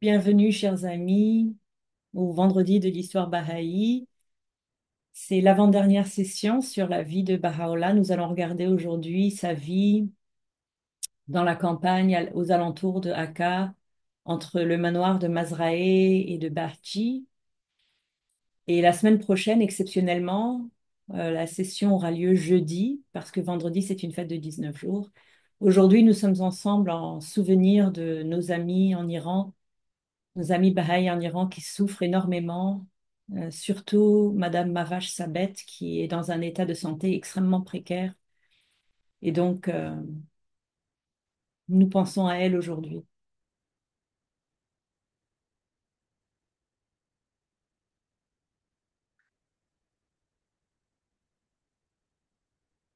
Bienvenue, chers amis, au vendredi de l'histoire Baha'i. C'est l'avant-dernière session sur la vie de Baha'u'llah. Nous allons regarder aujourd'hui sa vie dans la campagne aux alentours de Akka, entre le manoir de Mazrae et de Bahji. Et la semaine prochaine, exceptionnellement, la session aura lieu jeudi, parce que vendredi, c'est une fête de 19 jours. Aujourd'hui, nous sommes ensemble en souvenir de nos amis en Iran, nos amis Baha'i en Iran qui souffrent énormément, surtout Madame Mavash Sabet qui est dans un état de santé extrêmement précaire. Et donc, nous pensons à elle aujourd'hui.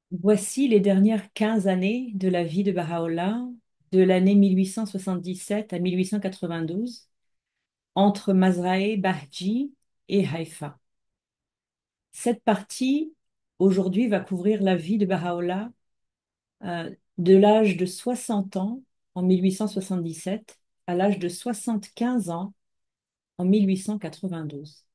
Voici les dernières 15 années de la vie de Baha'u'llah, de l'année 1877 à 1892, entre Mazrae, Bahji et Haïfa. Cette partie, aujourd'hui, va couvrir la vie de Baha'u'llah de l'âge de 60 ans en 1877 à l'âge de 75 ans en 1892.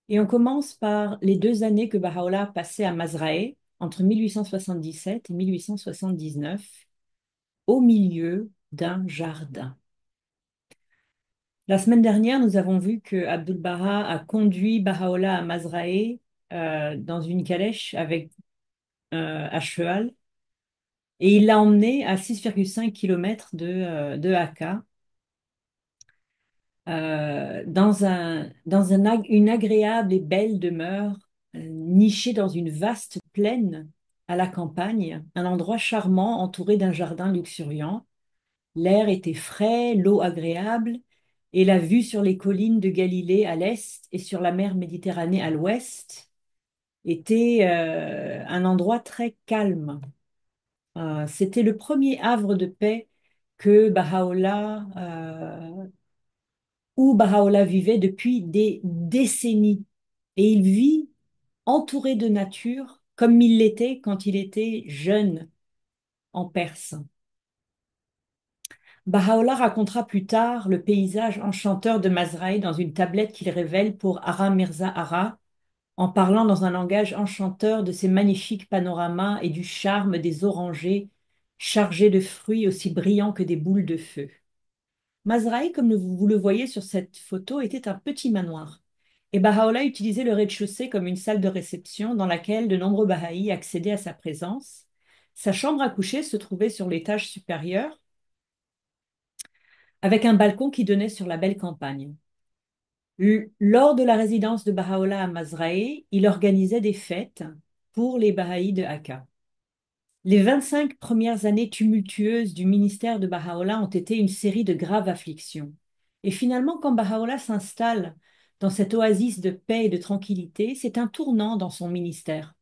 Et on commence par les 2 années que Baha'u'llah a passées à Mazrae, entre 1877 et 1879, au milieu d'un jardin. La semaine dernière, nous avons vu que Abdul Baha a conduit Baha'u'llah à Mazrae dans une calèche avec à cheval et il l'a emmené à 6,5 km de Akka dans une agréable et belle demeure nichée dans une vaste plaine à la campagne, un endroit charmant entouré d'un jardin luxuriant. L'air était frais, l'eau agréable et la vue sur les collines de Galilée à l'est et sur la mer Méditerranée à l'ouest était un endroit très calme. C'était le premier havre de paix que où Baha'u'llah vivait depuis des décennies. Et il vit entouré de nature comme il l'était quand il était jeune en Perse. Baha'u'llah racontera plus tard le paysage enchanteur de Mazraï dans une tablette qu'il révèle pour Ara Mirza Ara, en parlant dans un langage enchanteur de ces magnifiques panoramas et du charme des orangers chargés de fruits aussi brillants que des boules de feu. Mazraï, comme vous le voyez sur cette photo, était un petit manoir. Et Baha'u'llah utilisait le rez-de-chaussée comme une salle de réception dans laquelle de nombreux Bahaïs accédaient à sa présence. Sa chambre à coucher se trouvait sur l'étage supérieur, avec un balcon qui donnait sur la belle campagne. Lors de la résidence de Baha'u'llah à Mazraï, il organisait des fêtes pour les Bahaïs de Akka. Les 25 premières années tumultueuses du ministère de Baha'u'llah ont été une série de graves afflictions. Et finalement, quand Baha'u'llah s'installe dans cette oasis de paix et de tranquillité, c'est un tournant dans son ministère.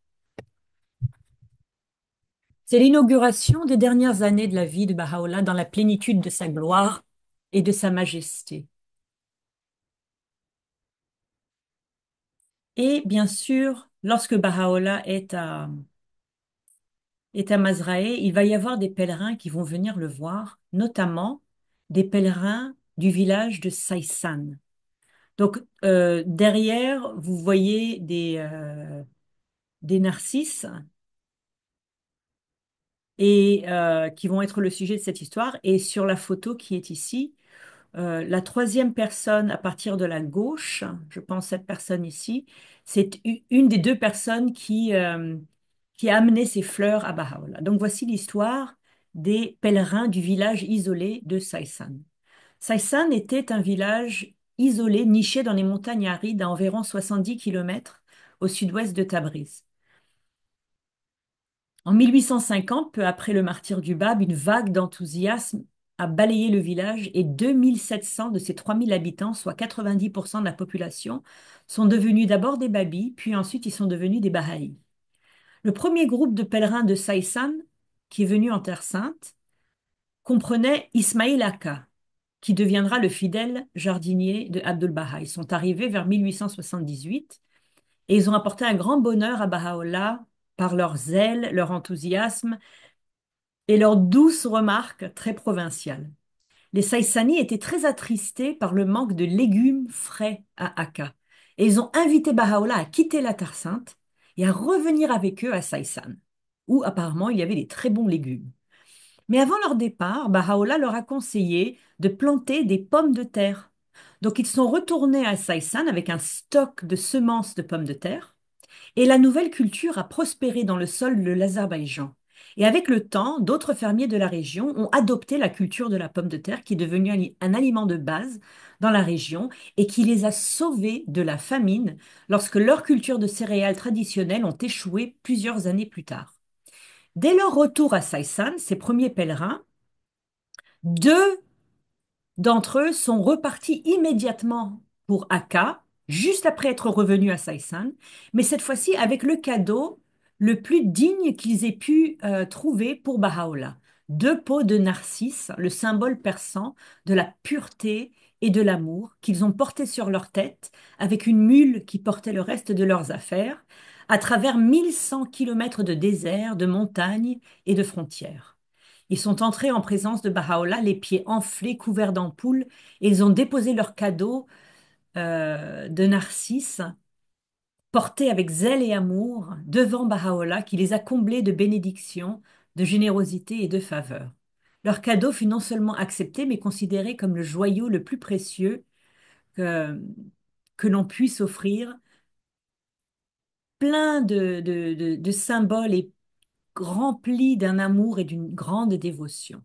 C'est l'inauguration des dernières années de la vie de Baha'u'llah dans la plénitude de sa gloire et de sa majesté. Et bien sûr, lorsque Baha'u'llah est à Mazrae, il va y avoir des pèlerins qui vont venir le voir, notamment des pèlerins du village de Saïsan. Donc, derrière, vous voyez des narcisses et qui vont être le sujet de cette histoire. Et sur la photo qui est ici, la troisième personne à partir de la gauche, je pense cette personne ici, c'est une des deux personnes qui a amené ces fleurs à Baha'u'llah. Donc voici l'histoire des pèlerins du village isolé de Saïsan. Saïsan était un village isolé, niché dans les montagnes arides à environ 70 kilomètres au sud-ouest de Tabriz. En 1850, peu après le martyre du Bab, une vague d'enthousiasme a balayé le village et 2700 de ses 3000 habitants, soit 90% de la population, sont devenus d'abord des Babis, puis ensuite ils sont devenus des Bahaïs. Le premier groupe de pèlerins de Saïsan, qui est venu en Terre Sainte, comprenait Ismail Akka, qui deviendra le fidèle jardinier de Abdul Baha. Ils sont arrivés vers 1878 et ils ont apporté un grand bonheur à Baha'u'llah par leur zèle, leur enthousiasme et leurs douces remarques très provinciales. Les Saïsani étaient très attristés par le manque de légumes frais à Akka. Et ils ont invité Baha'u'llah à quitter la Terre Sainte et à revenir avec eux à Saïsan, où apparemment il y avait des très bons légumes. Mais avant leur départ, Baha'u'llah leur a conseillé de planter des pommes de terre. Donc ils sont retournés à Saïsan avec un stock de semences de pommes de terre et la nouvelle culture a prospéré dans le sol de l'Azerbaïdjan. Et avec le temps, d'autres fermiers de la région ont adopté la culture de la pomme de terre qui est devenue un aliment de base dans la région et qui les a sauvés de la famine lorsque leurs cultures de céréales traditionnelles ont échoué plusieurs années plus tard. Dès leur retour à Saïsan, ces premiers pèlerins, deux d'entre eux sont repartis immédiatement pour Akka, juste après être revenus à Saïsan, mais cette fois-ci avec le cadeau le plus digne qu'ils aient pu trouver pour Baha'u'llah. Deux peaux de narcisse, le symbole persan de la pureté et de l'amour qu'ils ont porté sur leur tête, avec une mule qui portait le reste de leurs affaires, à travers 1100 kilomètres de désert, de montagnes et de frontières. Ils sont entrés en présence de Baha'u'llah, les pieds enflés, couverts d'ampoules, et ils ont déposé leur cadeau de narcisse, porté avec zèle et amour, devant Baha'u'llah, qui les a comblés de bénédictions, de générosité et de faveur. Leur cadeau fut non seulement accepté, mais considéré comme le joyau le plus précieux que, que l'on puisse offrir, plein de symboles et rempli d'un amour et d'une grande dévotion.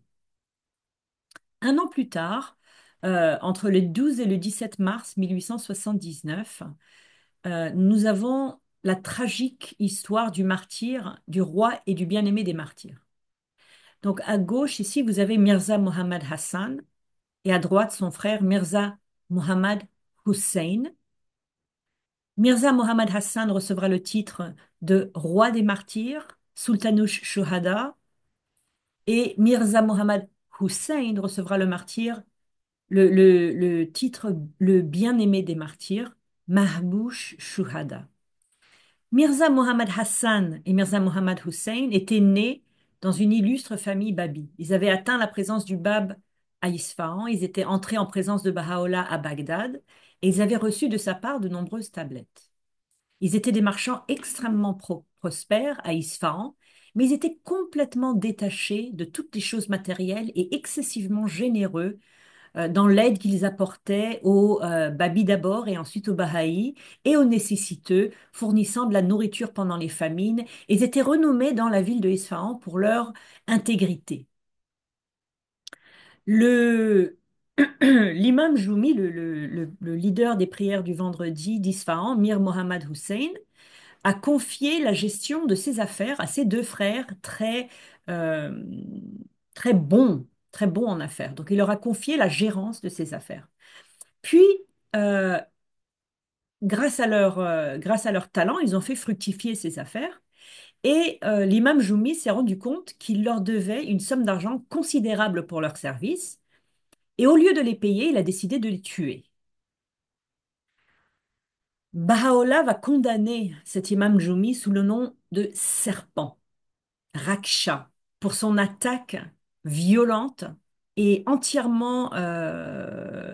Un an plus tard, entre le 12 et le 17 mars 1879, nous avons la tragique histoire du martyr, du roi et du bien-aimé des martyrs. Donc à gauche, ici, vous avez Mirza Mohammad Hassan et à droite, son frère Mirza Mohammad Hussein. Mirza Mohammad Hassan recevra le titre de roi des martyrs, Sultanush Shuhada, et Mirza Mohammad Hussein recevra le titre le bien-aimé des martyrs, Mahbouch Shuhada. Mirza Mohammad Hassan et Mirza Mohammad Hussein étaient nés dans une illustre famille babi. Ils avaient atteint la présence du Bab à Isfahan, ils étaient entrés en présence de Baha'u'llah à Bagdad et ils avaient reçu de sa part de nombreuses tablettes. Ils étaient des marchands extrêmement prospères à Isfahan, mais ils étaient complètement détachés de toutes les choses matérielles et excessivement généreux dans l'aide qu'ils apportaient aux Babis d'abord et ensuite aux Bahaïs et aux nécessiteux, fournissant de la nourriture pendant les famines. Ils étaient renommés dans la ville de Isfahan pour leur intégrité. Le L'imam Joumi, le leader des prières du vendredi d'Isfahan, Mir Mohammad Hussein, a confié la gestion de ses affaires à ses deux frères euh, très bons en affaires. Donc il leur a confié la gérance de ses affaires. Puis, euh, grâce à leur talent, ils ont fait fructifier ces affaires. Et l'imam Joumi s'est rendu compte qu'il leur devait une somme d'argent considérable pour leur service. Et au lieu de les payer, il a décidé de les tuer. Baha'u'llah va condamner cet imam Joumi sous le nom de serpent, Raksha, pour son attaque violente et entièrement euh,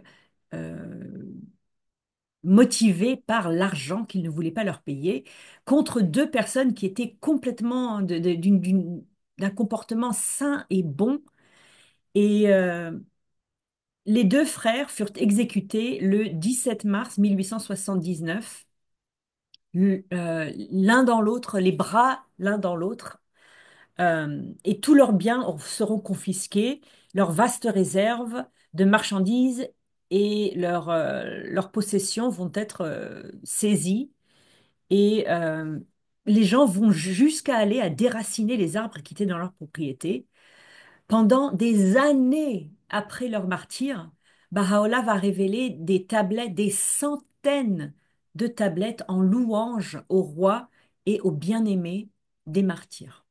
motivés par l'argent qu'ils ne voulaient pas leur payer, contre deux personnes qui étaient complètement d'un comportement sain et bon. Et les deux frères furent exécutés le 17 mars 1879, l'un dans l'autre, les bras l'un dans l'autre, et tous leurs biens seront confisqués, leurs vastes réserves de marchandises et leurs possessions vont être saisies et les gens vont jusqu'à aller à déraciner les arbres qui étaient dans leur propriété. Pendant des années après leur martyre, Baha'u'llah va révéler des tablettes, des centaines de tablettes en louange au roi et au bien-aimé des martyrs.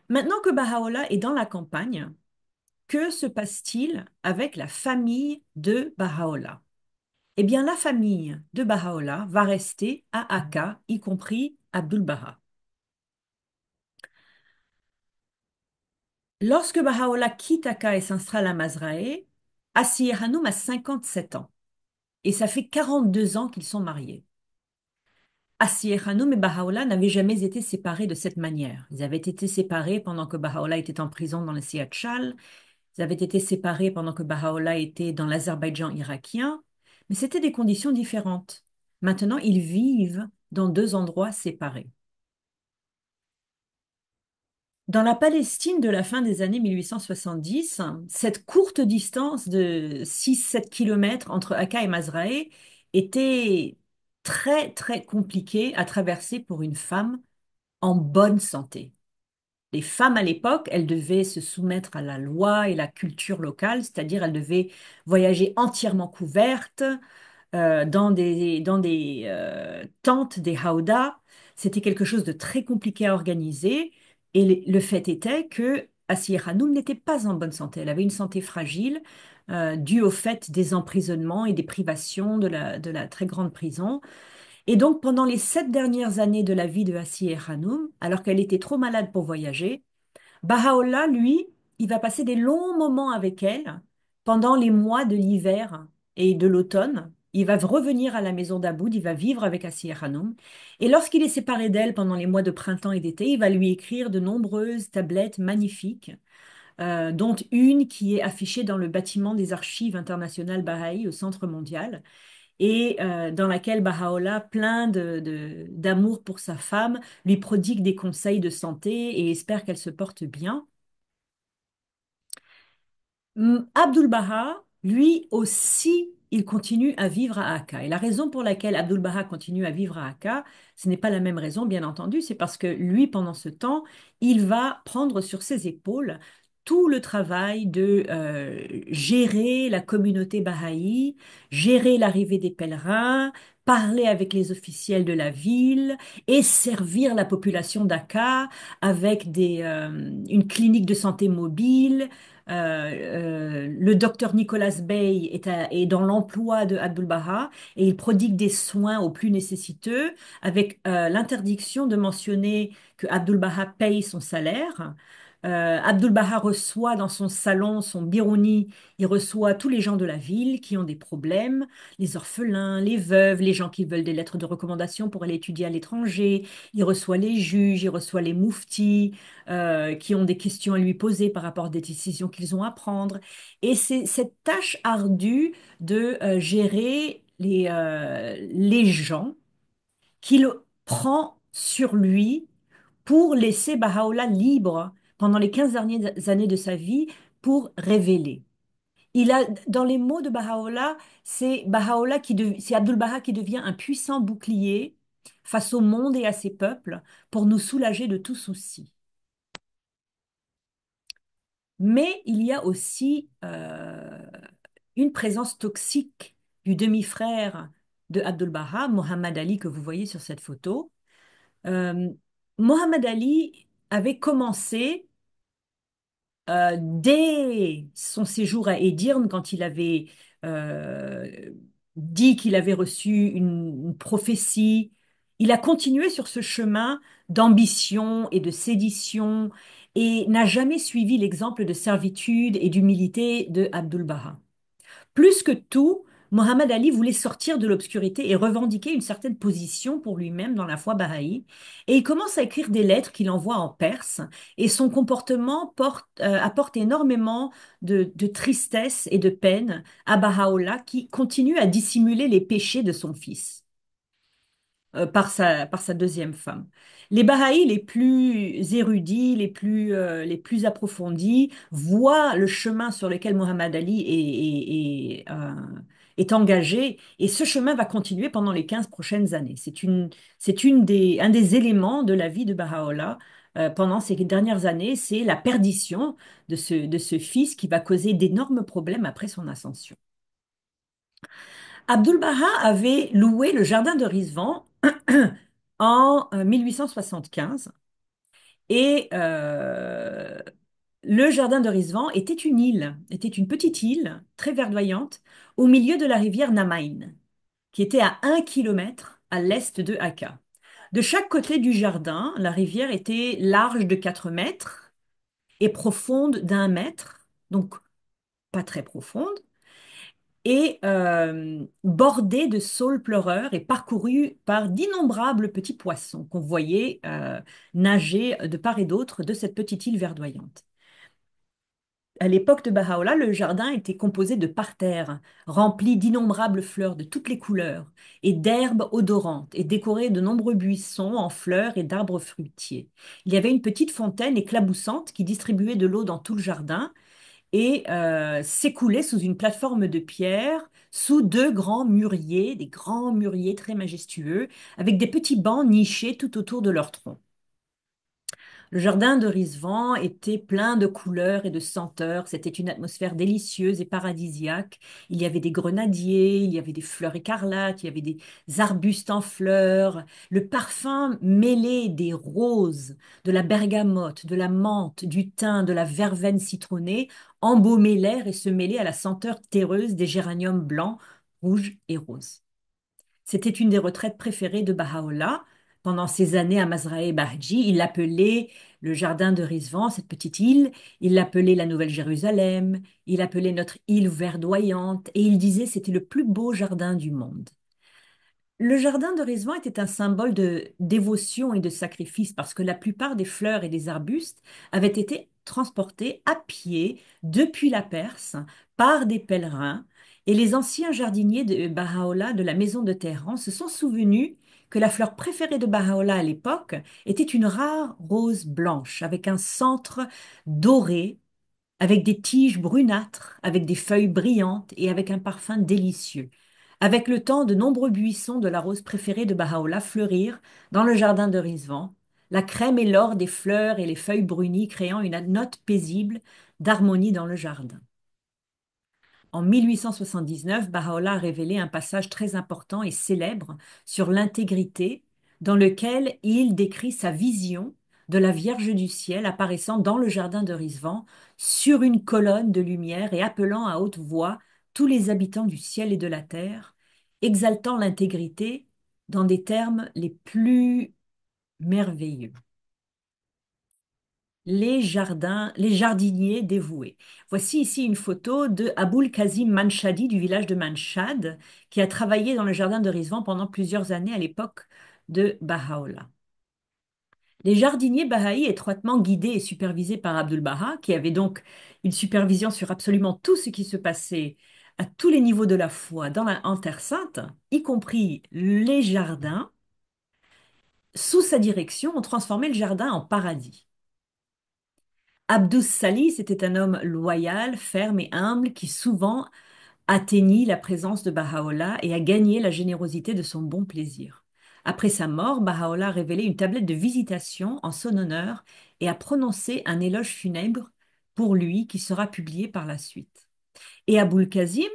Maintenant que Baha'u'llah est dans la campagne, que se passe-t-il avec la famille de Baha'u'llah? Eh bien, la famille de Baha'u'llah va rester à Akka, y compris Abdul Baha. Lorsque Baha'u'llah quitte Akka et s'installe à Mazraë, Asiye Hanoum a 57 ans et ça fait 42 ans qu'ils sont mariés. Asiye Hanoum et Baha'u'llah n'avaient jamais été séparés de cette manière. Ils avaient été séparés pendant que Baha'u'llah était en prison dans le Siad-Chal. Ils avaient été séparés pendant que Baha'u'llah était dans l'Azerbaïdjan irakien. Mais c'était des conditions différentes. Maintenant, ils vivent dans deux endroits séparés. Dans la Palestine de la fin des années 1870, cette courte distance de 6-7 kilomètres entre Akka et Mazraë était très, très compliquée à traverser pour une femme en bonne santé. Les femmes à l'époque, elles devaient se soumettre à la loi et la culture locale, c'est-à-dire elles devaient voyager entièrement couvertes, dans des tentes, des haudas. C'était quelque chose de très compliqué à organiser. Et le fait était que Asiye Hanoum n'était pas en bonne santé. Elle avait une santé fragile, due au fait des emprisonnements et des privations de la très grande prison. Et donc, pendant les 7 dernières années de la vie de Asiye Hanoum, alors qu'elle était trop malade pour voyager, Baha'u'llah, lui, il va passer des longs moments avec elle pendant les mois de l'hiver et de l'automne. Il va revenir à la maison d'Aboud, il va vivre avec Asiya Hanoum. Et lorsqu'il est séparé d'elle pendant les mois de printemps et d'été, il va lui écrire de nombreuses tablettes magnifiques, dont une qui est affichée dans le bâtiment des archives internationales Baha'i au Centre mondial, et dans laquelle Baha'u'llah, plein d'amour pour sa femme, lui prodigue des conseils de santé et espère qu'elle se porte bien. Abdul Baha, lui aussi, il continue à vivre à Akka. Et la raison pour laquelle Abdul Baha continue à vivre à Akka, ce n'est pas la même raison, bien entendu, c'est parce que lui, pendant ce temps, il va prendre sur ses épaules tout le travail de gérer la communauté bahaï, gérer l'arrivée des pèlerins, parler avec les officiels de la ville et servir la population d'Akka avec une clinique de santé mobile. Le docteur Nicolas Bey est dans l'emploi de Abdul Baha et il prodigue des soins aux plus nécessiteux avec l'interdiction de mentionner que Abdul Baha paye son salaire. Abdul Baha reçoit dans son salon, son birouni, il reçoit tous les gens de la ville qui ont des problèmes, les orphelins, les veuves, les gens qui veulent des lettres de recommandation pour aller étudier à l'étranger. Il reçoit les juges, il reçoit les mouftis, qui ont des questions à lui poser par rapport à des décisions qu'ils ont à prendre. Et c'est cette tâche ardue de gérer les gens qu'il prend sur lui pour laisser Baha'u'llah libre pendant les 15 dernières années de sa vie pour révéler. Dans les mots de Baha'u'llah, c'est Abdul Baha qui devient un puissant bouclier face au monde et à ses peuples pour nous soulager de tout souci. Mais il y a aussi une présence toxique du demi-frère de Abdul Baha, Mohammed Ali, que vous voyez sur cette photo. Euh, Mohammed Ali avait commencé dès son séjour à Édirne, quand il avait euh, dit qu'il avait reçu une prophétie, il a continué sur ce chemin d'ambition et de sédition et n'a jamais suivi l'exemple de servitude et d'humilité de Abdul Baha. Plus que tout, Mohammed Ali voulait sortir de l'obscurité et revendiquer une certaine position pour lui-même dans la foi bahaï. Et il commence à écrire des lettres qu'il envoie en Perse. Et son comportement apporte énormément de tristesse et de peine à Baha'u'llah, qui continue à dissimuler les péchés de son fils par sa deuxième femme. Les Bahaïs les plus érudits, les plus approfondis, voient le chemin sur lequel Mohammed Ali est engagé, et ce chemin va continuer pendant les 15 prochaines années. Un des éléments de la vie de Baha'u'llah pendant ces dernières années, c'est la perdition de ce fils qui va causer d'énormes problèmes après son ascension. Abdul Baha avait loué le jardin de Rizvan en 1875 et le jardin de Rizvan était une petite île très verdoyante au milieu de la rivière Namain, qui était à 1 kilomètre à l'est de Akka. De chaque côté du jardin, la rivière était large de 4 mètres et profonde d'1 mètre, donc pas très profonde, et bordée de saules pleureurs et parcourue par d'innombrables petits poissons qu'on voyait nager de part et d'autre de cette petite île verdoyante. À l'époque de Baha'u'llah, le jardin était composé de parterres remplis d'innombrables fleurs de toutes les couleurs et d'herbes odorantes et décorés de nombreux buissons en fleurs et d'arbres fruitiers. Il y avait une petite fontaine éclaboussante qui distribuait de l'eau dans tout le jardin et s'écoulait sous une plateforme de pierre, sous 2 grands mûriers, des grands mûriers très majestueux, avec des petits bancs nichés tout autour de leur tronc. Le jardin de Rizvan était plein de couleurs et de senteurs. C'était une atmosphère délicieuse et paradisiaque. Il y avait des grenadiers, il y avait des fleurs écarlates, il y avait des arbustes en fleurs. Le parfum mêlé des roses, de la bergamote, de la menthe, du thym, de la verveine citronnée embaumait l'air et se mêlait à la senteur terreuse des géraniums blancs, rouges et roses. C'était une des retraites préférées de Baha'u'llah. Pendant ces années à Mazrae Bahji, il l'appelait le jardin de Rizvan, cette petite île. Il l'appelait la Nouvelle-Jérusalem. Il appelait notre île verdoyante. Et il disait c'était le plus beau jardin du monde. Le jardin de Rizwan était un symbole de dévotion et de sacrifice parce que la plupart des fleurs et des arbustes avaient été transportés à pied depuis la Perse par des pèlerins et les anciens jardiniers de Baha'u'llah de la maison de Téhéran se sont souvenus que la fleur préférée de Baha'u'llah à l'époque était une rare rose blanche avec un centre doré, avec des tiges brunâtres, avec des feuilles brillantes et avec un parfum délicieux. Avec le temps, de nombreux buissons de la rose préférée de Baha'u'llah fleurirent dans le jardin de Rizvan, la crème et l'or des fleurs et les feuilles brunies créant une note paisible d'harmonie dans le jardin. En 1879, Baha'u'llah a révélé un passage très important et célèbre sur l'intégrité, dans lequel il décrit sa vision de la Vierge du ciel apparaissant dans le jardin de Rizvan sur une colonne de lumière et appelant à haute voix tous les habitants du ciel et de la terre, exaltant l'intégrité dans des termes les plus merveilleux. Les jardiniers dévoués. Voici ici une photo de Aboul Kazim Manshadi du village de Manshad, qui a travaillé dans le jardin de Rizvan pendant plusieurs années à l'époque de Baha'u'llah. Les jardiniers bahaïs, étroitement guidés et supervisés par Abdul Baha, qui avait donc une supervision sur absolument tout ce qui se passait à tous les niveaux de la foi en Terre Sainte, y compris les jardins, sous sa direction, ont transformé le jardin en paradis. Abdus Salis était un homme loyal, ferme et humble qui souvent atteignit la présence de Baha'u'llah et a gagné la générosité de son bon plaisir. Après sa mort, Baha'u'llah a révélé une tablette de visitation en son honneur et a prononcé un éloge funèbre pour lui qui sera publié par la suite. Et Aboul Kazim,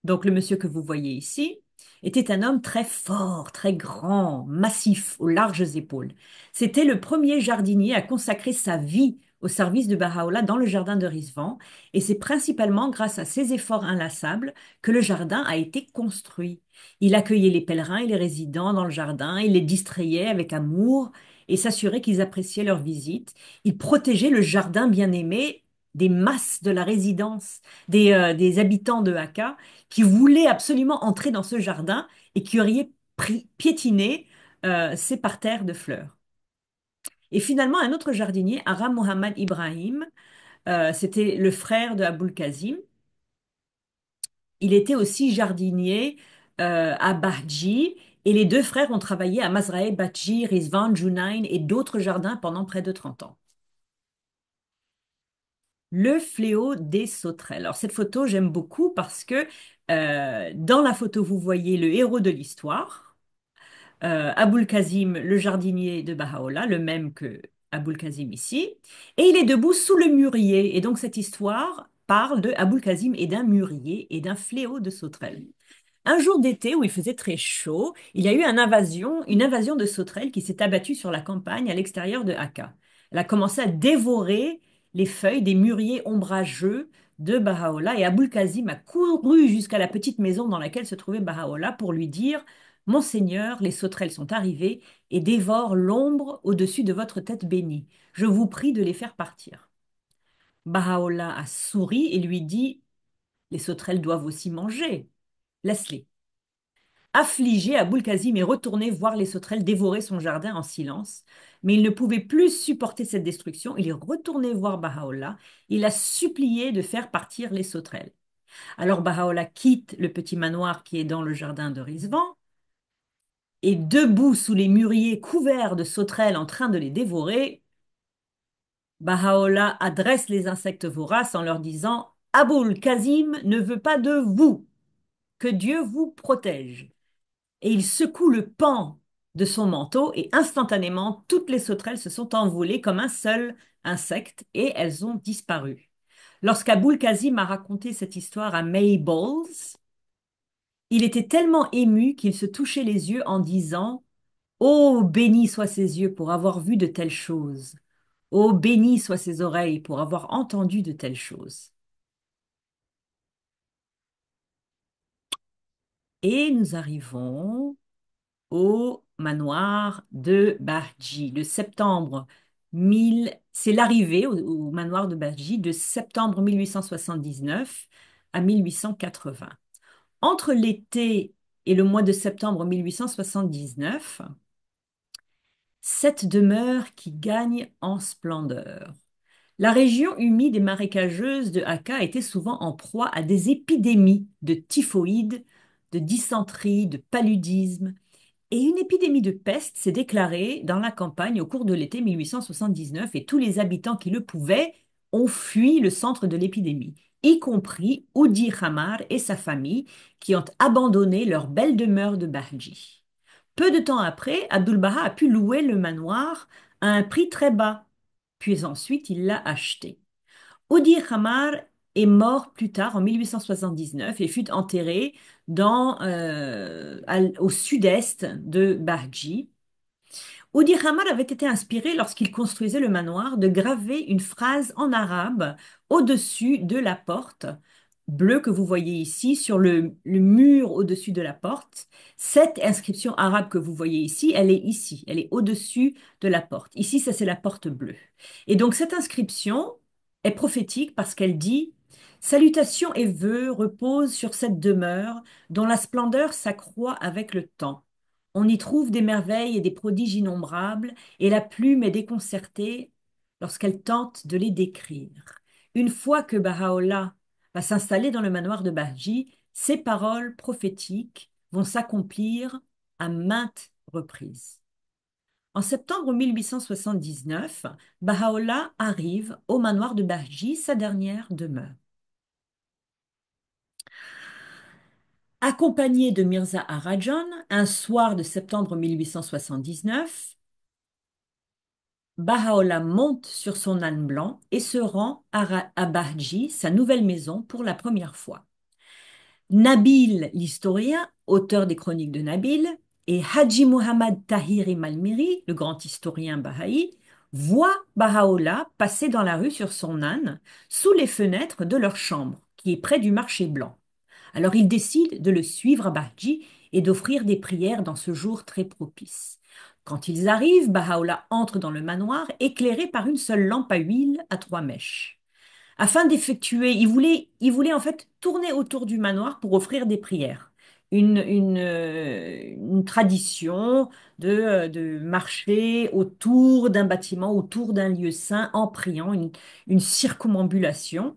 donc le monsieur que vous voyez ici, était un homme très fort, très grand, massif, aux larges épaules. C'était le premier jardinier à consacrer sa vie au service de Baha'u'llah dans le jardin de Rizvan, et c'est principalement grâce à ses efforts inlassables que le jardin a été construit. Il accueillait les pèlerins et les résidents dans le jardin, il les distrayait avec amour et s'assurait qu'ils appréciaient leur visite. Il protégeait le jardin bien-aimé des masses de la résidence des habitants de Hakka qui voulaient absolument entrer dans ce jardin et qui auraient piétiné ces parterres de fleurs. Et finalement, un autre jardinier, Aram Mohammad Ibrahim, c'était le frère de Aboul Kazim. Il était aussi jardinier à Bahji et les deux frères ont travaillé à Mazrae Bahji, Rizvan, Junayn et d'autres jardins pendant près de 30 ans. Le fléau des sauterelles. Alors cette photo, j'aime beaucoup parce que dans la photo, vous voyez le héros de l'histoire, Aboul Kazim, le jardinier de Baha'u'llah, le même que Aboul Kazim ici, et il est debout sous le mûrier. Et donc cette histoire parle de Aboul Kazim et d'un mûrier et d'un fléau de sauterelles. Un jour d'été où il faisait très chaud, il y a eu une invasion de sauterelles qui s'est abattue sur la campagne à l'extérieur de Hakka. Elle a commencé à dévorer les feuilles des mûriers ombrageux de Baha'u'llah et Aboul Kazim a couru jusqu'à la petite maison dans laquelle se trouvait Baha'u'llah pour lui dire: Monseigneur, les sauterelles sont arrivées et dévorent l'ombre au-dessus de votre tête bénie. Je vous prie de les faire partir. Baha'u'lláh a souri et lui dit, les sauterelles doivent aussi manger, laisse-les. Affligé, Aboul Kazim est retourné voir les sauterelles dévorer son jardin en silence, mais il ne pouvait plus supporter cette destruction. Il est retourné voir Baha'u'lláh. Il a supplié de faire partir les sauterelles. Alors Baha'u'lláh quitte le petit manoir qui est dans le jardin de Rizvan et debout sous les mûriers couverts de sauterelles en train de les dévorer, Baha'u'lláh adresse les insectes voraces en leur disant: Aboul Kazim ne veut pas de vous, que Dieu vous protège. Et il secoue le pan de son manteau et instantanément, toutes les sauterelles se sont envolées comme un seul insecte et elles ont disparu. Lorsqu'Aboul Kazim a raconté cette histoire à May Bowles, il était tellement ému qu'il se touchait les yeux en disant: Oh, béni soient ses yeux pour avoir vu de telles choses. Oh, béni soient ses oreilles pour avoir entendu de telles choses. Et nous arrivons au manoir de Bahji. C'est l'arrivée au manoir de Bahji de septembre 1879 à 1880. Entre l'été et le mois de septembre 1879, cette demeure qui gagne en splendeur. La région humide et marécageuse de Akka était souvent en proie à des épidémies de typhoïde, de dysenterie, de paludisme, et une épidémie de peste s'est déclarée dans la campagne au cours de l'été 1879 et tous les habitants qui le pouvaient ont fui le centre de l'épidémie, y compris Oudi Hamar et sa famille qui ont abandonné leur belle demeure de Bahji. Peu de temps après, Abdul-Baha a pu louer le manoir à un prix très bas, puis ensuite il l'a acheté. Oudi Hamar est mort plus tard en 1879 et fut enterré au sud-est de Bahji. Oudi Hamar avait été inspiré lorsqu'il construisait le manoir de graver une phrase en arabe au-dessus de la porte bleue que vous voyez ici sur le mur au-dessus de la porte. Cette inscription arabe que vous voyez ici, elle est ici, elle est au-dessus de la porte. Ici, ça c'est la porte bleue. Et donc cette inscription est prophétique parce qu'elle dit: Salutations et vœux reposent sur cette demeure dont la splendeur s'accroît avec le temps. On y trouve des merveilles et des prodiges innombrables, et la plume est déconcertée lorsqu'elle tente de les décrire. Une fois que Baha'u'lláh va s'installer dans le manoir de Bahji, ces paroles prophétiques vont s'accomplir à maintes reprises. En septembre 1879, Baha'u'lláh arrive au manoir de Bahji, sa dernière demeure. Accompagné de Mirza Arajan, un soir de septembre 1879, Baha'u'lláh monte sur son âne blanc et se rend à Bahji, sa nouvelle maison, pour la première fois. Nabil, l'historien, auteur des chroniques de Nabil, et Haji Muhammad Tahiri Malmiri, le grand historien bahaï, voient Baha'u'lláh passer dans la rue sur son âne, sous les fenêtres de leur chambre, qui est près du marché blanc. Alors ils décident de le suivre à Bahji et d'offrir des prières dans ce jour très propice. Quand ils arrivent, Baha'u'lláh entre dans le manoir, éclairé par une seule lampe à huile à 3 mèches. Afin d'effectuer, il voulait en fait tourner autour du manoir pour offrir des prières. Une tradition de marcher autour d'un bâtiment, autour d'un lieu saint en priant, une circumambulation.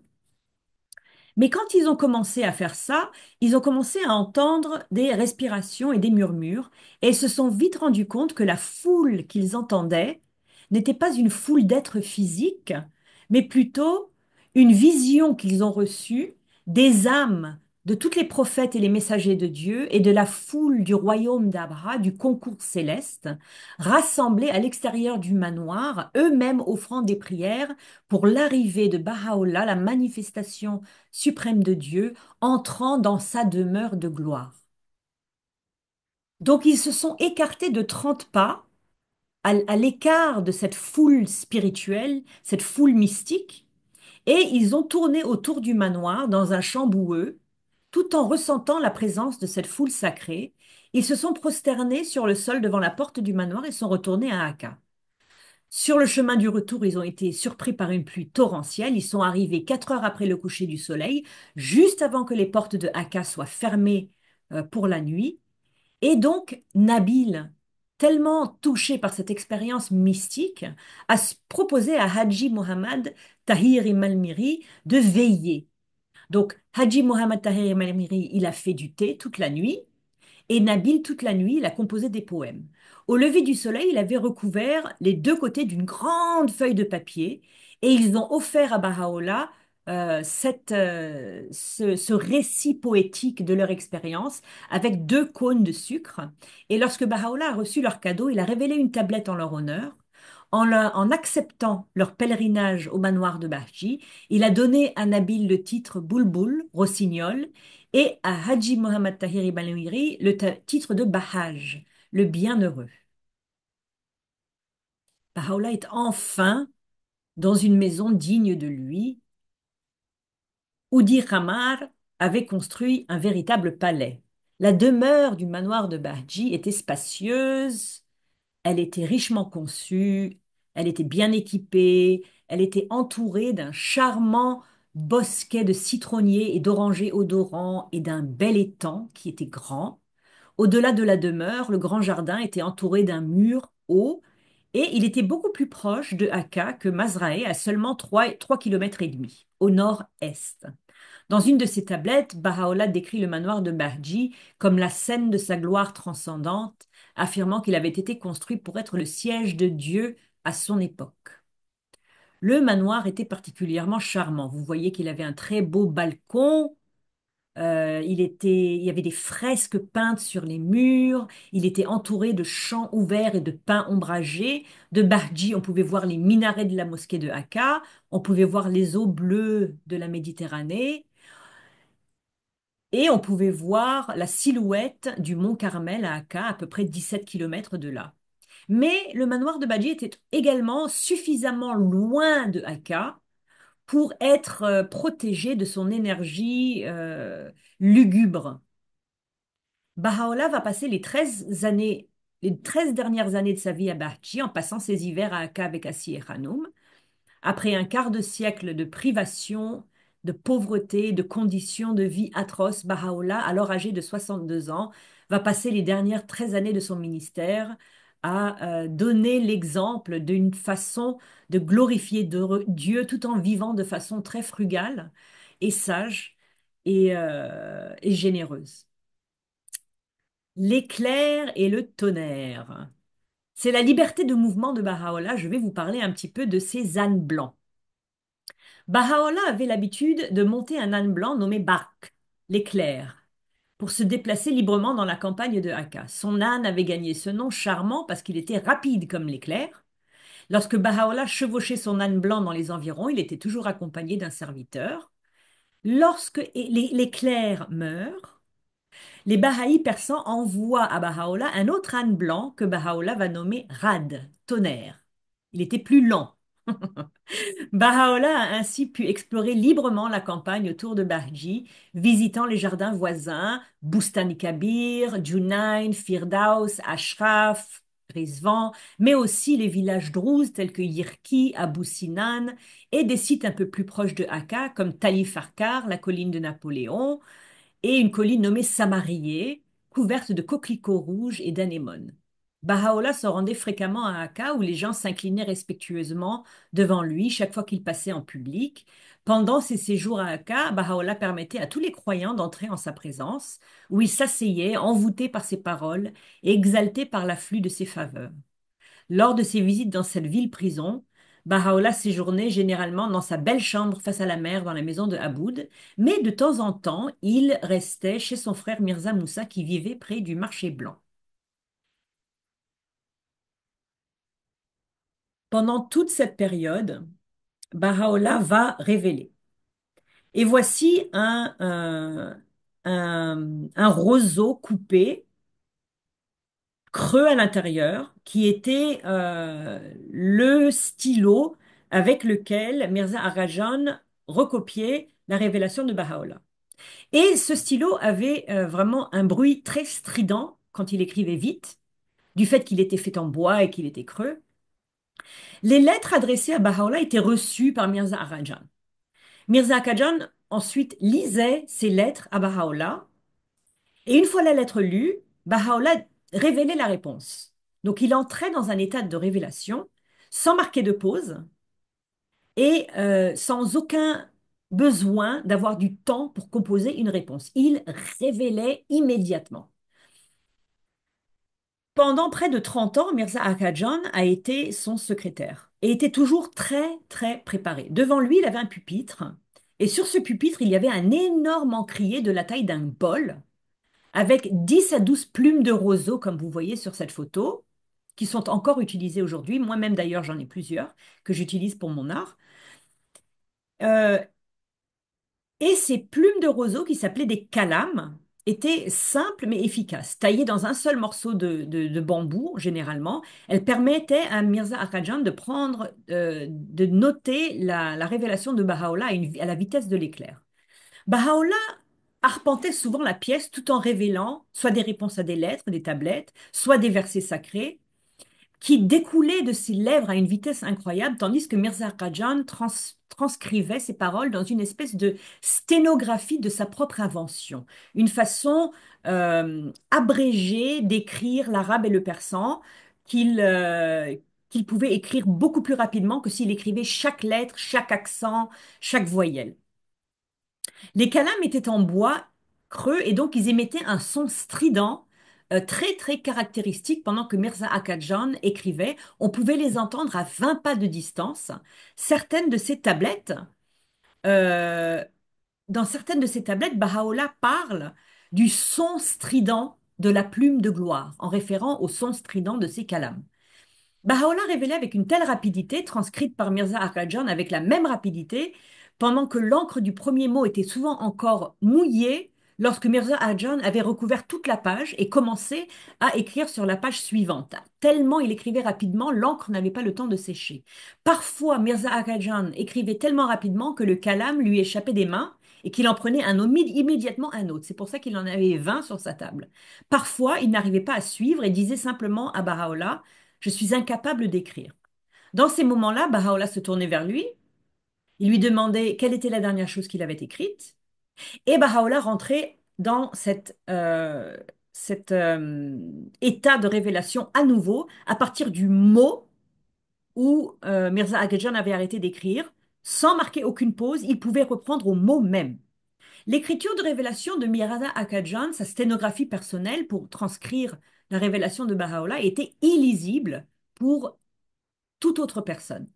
Mais quand ils ont commencé à faire ça, ils ont commencé à entendre des respirations et des murmures, et ils se sont vite rendus compte que la foule qu'ils entendaient n'était pas une foule d'êtres physiques, mais plutôt une vision qu'ils ont reçue des âmes de tous les prophètes et les messagers de Dieu et de la foule du royaume d'Abra, du concours céleste, rassemblés à l'extérieur du manoir, eux-mêmes offrant des prières pour l'arrivée de Baha'u'lláh, la manifestation suprême de Dieu, entrant dans sa demeure de gloire. Donc ils se sont écartés de 30 pas à l'écart de cette foule spirituelle, cette foule mystique, et ils ont tourné autour du manoir dans un champ boueux, tout en ressentant la présence de cette foule sacrée. Ils se sont prosternés sur le sol devant la porte du manoir et sont retournés à Akka. Sur le chemin du retour, ils ont été surpris par une pluie torrentielle. Ils sont arrivés 4 heures après le coucher du soleil, juste avant que les portes de Akka soient fermées pour la nuit. Et donc, Nabil, tellement touché par cette expérience mystique, a proposé à Haji Mohammad Tahir Malmiri de veiller. Donc, Haji Mohammad Tahir Malmiri, il a fait du thé toute la nuit. Et Nabil, toute la nuit, il a composé des poèmes. Au lever du soleil, il avait recouvert les deux côtés d'une grande feuille de papier et ils ont offert à Baha'u'llah ce récit poétique de leur expérience avec 2 cônes de sucre. Et lorsque Baha'u'llah a reçu leur cadeau, il a révélé une tablette en leur honneur. En acceptant leur pèlerinage au manoir de Bahji, il a donné à Nabil le titre Boulboul, Rossignol, et à Haji Mohammad Tahir Ibn Al-Wiri le titre de Bahaj, le bienheureux. Baha'u'llah est enfin dans une maison digne de lui. Oudi Khamar avait construit un véritable palais. La demeure du manoir de Bahji était spacieuse, elle était richement conçue, elle était bien équipée, elle était entourée d'un charmant bosquet de citronniers et d'orangers odorants et d'un bel étang qui était grand. Au-delà de la demeure, le grand jardin était entouré d'un mur haut et il était beaucoup plus proche de Akka que Mazraë, à seulement 3,5 km au nord-est. Dans une de ses tablettes, Baha'u'llah décrit le manoir de Bahji comme la scène de sa gloire transcendante, affirmant qu'il avait été construit pour être le siège de Dieu à son époque. Le manoir était particulièrement charmant. Vous voyez qu'il avait un très beau balcon, il y avait des fresques peintes sur les murs. Il était entouré de champs ouverts et de pins ombragés. De Bardi, on pouvait voir les minarets de la mosquée de Akka. On pouvait voir les eaux bleues de la Méditerranée. Et on pouvait voir la silhouette du mont Carmel à Akka, à peu près 17 kilomètres de là. Mais le manoir de Badji était également suffisamment loin de Akka pour être protégé de son énergie lugubre. Baha'u'llah va passer les 13 dernières années de sa vie à Bahji en passant ses hivers à Akka avec Assi et Hanoum. Après un quart de siècle de privation, de pauvreté, de conditions de vie atroces, Baha'u'llah, alors âgé de 62 ans, va passer les dernières 13 années de son ministère à donner l'exemple d'une façon de glorifier Dieu tout en vivant de façon très frugale et sage et généreuse. L'éclair et le tonnerre. C'est la liberté de mouvement de Baha'u'llah. Je vais vous parler un petit peu de ces ânes blancs. Baha'u'llah avait l'habitude de monter un âne blanc nommé Bark, l'éclair, pour se déplacer librement dans la campagne de Akka. Son âne avait gagné ce nom charmant parce qu'il était rapide comme l'éclair. Lorsque Baha'u'llah chevauchait son âne blanc dans les environs, il était toujours accompagné d'un serviteur. Lorsque l'éclair meurt, les Bahaïs persans envoient à Baha'u'llah un autre âne blanc que Baha'u'llah va nommer Rad, tonnerre. Il était plus lent. Baha'u'llah a ainsi pu explorer librement la campagne autour de Bahji, visitant les jardins voisins, Boustani Kabir, Junayn, Firdaus, Ashraf, Rizvan, mais aussi les villages druzes tels que Yirki, Abou Sinan, et des sites un peu plus proches de Akka comme Tali Farkar, la colline de Napoléon, et une colline nommée Samarié, couverte de coquelicots rouges et d'anémones. Baha'u'llah se rendait fréquemment à Akka où les gens s'inclinaient respectueusement devant lui chaque fois qu'il passait en public. Pendant ses séjours à Akka, Baha'u'llah permettait à tous les croyants d'entrer en sa présence, où il s'asseyait, envoûté par ses paroles et exalté par l'afflux de ses faveurs. Lors de ses visites dans cette ville-prison, Baha'u'llah séjournait généralement dans sa belle chambre face à la mer dans la maison de Aboud, mais de temps en temps, il restait chez son frère Mirza Moussa qui vivait près du marché blanc. Pendant toute cette période, Baha'u'llah va révéler. Et voici un roseau coupé, creux à l'intérieur, qui était le stylo avec lequel Mirza Arajan recopiait la révélation de Baha'u'llah. Et ce stylo avait vraiment un bruit très strident quand il écrivait vite, du fait qu'il était fait en bois et qu'il était creux. Les lettres adressées à Baha'u'llah étaient reçues par Mirza Arajan. Mirza Akajan ensuite lisait ces lettres à Baha'u'llah, et une fois la lettre lue, Baha'u'llah révélait la réponse. Donc il entrait dans un état de révélation, sans marquer de pause, et sans aucun besoin d'avoir du temps pour composer une réponse. Il révélait immédiatement. Pendant près de 30 ans, Mirza Akajan a été son secrétaire et était toujours très, très préparé. Devant lui, il avait un pupitre et sur ce pupitre, il y avait un énorme encrier de la taille d'un bol avec 10 à 12 plumes de roseau, comme vous voyez sur cette photo, qui sont encore utilisées aujourd'hui. Moi-même, d'ailleurs, j'en ai plusieurs que j'utilise pour mon art. Euh, Et ces plumes de roseau, qui s'appelaient des calames, étaient simples mais efficaces. Taillées dans un seul morceau de bambou, généralement, elles permettaient à Mirza Akajan de prendre, de noter la révélation de Baha'u'llah à la vitesse de l'éclair. Baha'u'llah arpentait souvent la pièce tout en révélant soit des réponses à des lettres, des tablettes, soit des versets sacrés, qui découlait de ses lèvres à une vitesse incroyable, tandis que Mirza Khajan transcrivait ses paroles dans une espèce de sténographie de sa propre invention, une façon abrégée d'écrire l'arabe et le persan qu'il pouvait écrire beaucoup plus rapidement que s'il écrivait chaque lettre, chaque accent, chaque voyelle. Les calames étaient en bois creux et donc ils émettaient un son strident très très caractéristique pendant que Mirza Akadjan écrivait. On pouvait les entendre à 20 pas de distance. Certaines de ces tablettes, euh, dans certaines de ces tablettes, Baha'u'llah parle du son strident de la plume de gloire, en référant au son strident de ces calames. Baha'u'llah révélait avec une telle rapidité, transcrite par Mirza Akadjan avec la même rapidité, pendant que l'encre du premier mot était souvent encore mouillée, lorsque Mirza Akadjan avait recouvert toute la page et commençait à écrire sur la page suivante. Tellement il écrivait rapidement, l'encre n'avait pas le temps de sécher. Parfois, Mirza Akadjan écrivait tellement rapidement que le calame lui échappait des mains et qu'il en prenait immédiatement un autre. C'est pour ça qu'il en avait 20 sur sa table. Parfois, il n'arrivait pas à suivre et disait simplement à Baha'u'llah: je suis incapable d'écrire. Dans ces moments-là, Baha'u'llah se tournait vers lui, il lui demandait quelle était la dernière chose qu'il avait écrite, et Baha'u'llah rentrait dans cet état de révélation à nouveau, à partir du mot où Mirza Akhejan avait arrêté d'écrire, sans marquer aucune pause, il pouvait reprendre au mot même. L'écriture de révélation de Mirza Akhejan, sa sténographie personnelle pour transcrire la révélation de Baha'u'llah, était illisible pour toute autre personne.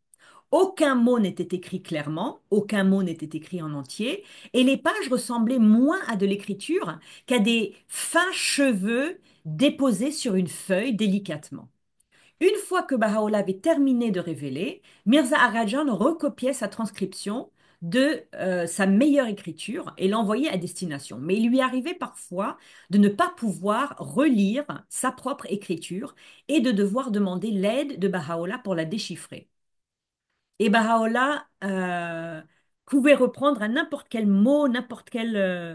Aucun mot n'était écrit clairement, aucun mot n'était écrit en entier, et les pages ressemblaient moins à de l'écriture qu'à des fins cheveux déposés sur une feuille délicatement. Une fois que Baha'u'llah avait terminé de révéler, Mirza Arajan recopiait sa transcription de sa meilleure écriture et l'envoyait à destination. Mais il lui arrivait parfois de ne pas pouvoir relire sa propre écriture et de devoir demander l'aide de Baha'u'llah pour la déchiffrer. Et Baha'u'llah pouvait reprendre à n'importe quel mot, n'importe quelle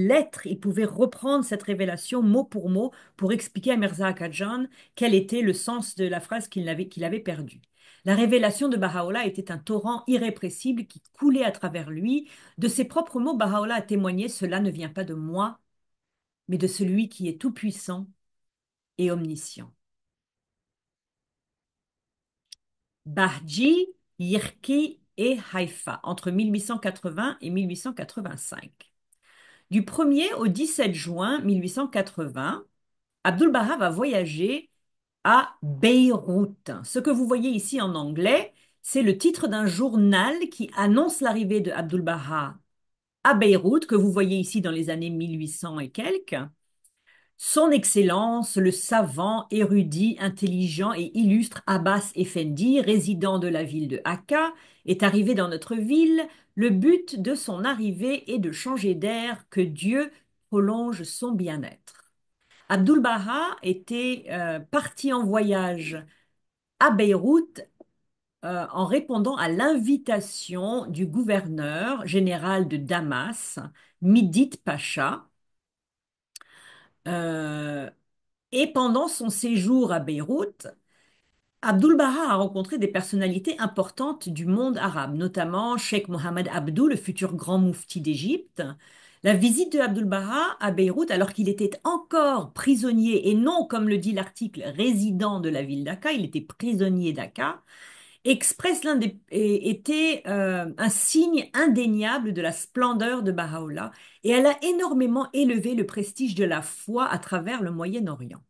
lettre, il pouvait reprendre cette révélation mot pour expliquer à Mirza Akadjan quel était le sens de la phrase qu'il avait perdue. La révélation de Baha'u'llah était un torrent irrépressible qui coulait à travers lui. De ses propres mots, Baha'u'llah a témoigné: cela ne vient pas de moi, mais de celui qui est tout-puissant et omniscient. Bahji, Yirki et Haïfa, entre 1880 et 1885. Du 1er au 17 juin 1880, Abdul-Baha va voyager à Beyrouth. Ce que vous voyez ici en anglais, c'est le titre d'un journal qui annonce l'arrivée de Abdul-Baha à Beyrouth, que vous voyez ici dans les années 1800 et quelques. Son Excellence, le savant, érudit, intelligent et illustre Abbas Effendi, résident de la ville de Akka, est arrivé dans notre ville. Le but de son arrivée est de changer d'air, que Dieu prolonge son bien-être. Abdul Baha était parti en voyage à Beyrouth en répondant à l'invitation du gouverneur général de Damas, Midit Pacha. Euh, Et pendant son séjour à Beyrouth, Abdul-Baha a rencontré des personnalités importantes du monde arabe, notamment Cheikh Mohammed Abdou, le futur grand moufti d'Égypte. La visite de Abdul-Baha à Beyrouth, alors qu'il était encore prisonnier et non, comme le dit l'article, résident de la ville d'Aqqa, il était prisonnier d'Aqqa, expresse était un signe indéniable de la splendeur de Baha'u'llah et elle a énormément élevé le prestige de la foi à travers le Moyen-Orient.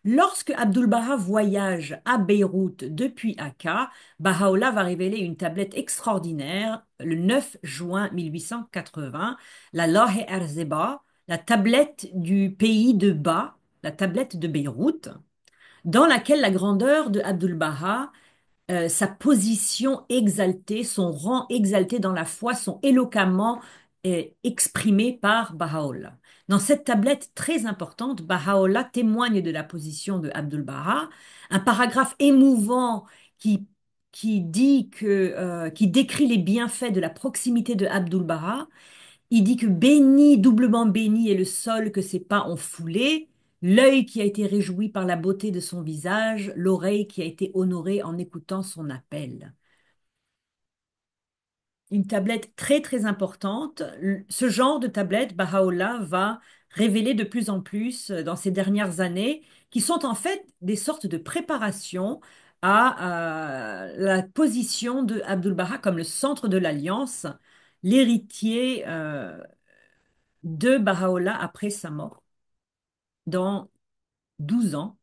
Lorsque Abdul-Baha voyage à Beyrouth depuis Akka, Baha'u'llah va révéler une tablette extraordinaire le 9 juin 1880, la Lawh-e Erzeba, la tablette du pays de Ba, la tablette de Beyrouth, dans laquelle la grandeur de Abdul-Baha, sa position exaltée, son rang exalté dans la foi sont éloquemment exprimés par Baha'u'llah. Dans cette tablette très importante, Baha'u'llah témoigne de la position de Abdul-Baha, un paragraphe émouvant qui, qui décrit les bienfaits de la proximité de Abdul-Baha. Il dit que béni, doublement béni est le sol que ses pas ont foulé, l'œil qui a été réjoui par la beauté de son visage, l'oreille qui a été honorée en écoutant son appel. Une tablette très très importante. Ce genre de tablette, Baha'u'llah va révéler de plus en plus dans ces dernières années, qui sont en fait des sortes de préparation à la position de Abdul Baha comme le centre de l'Alliance, l'héritier de Baha'u'llah après sa mort, dans 12 ans.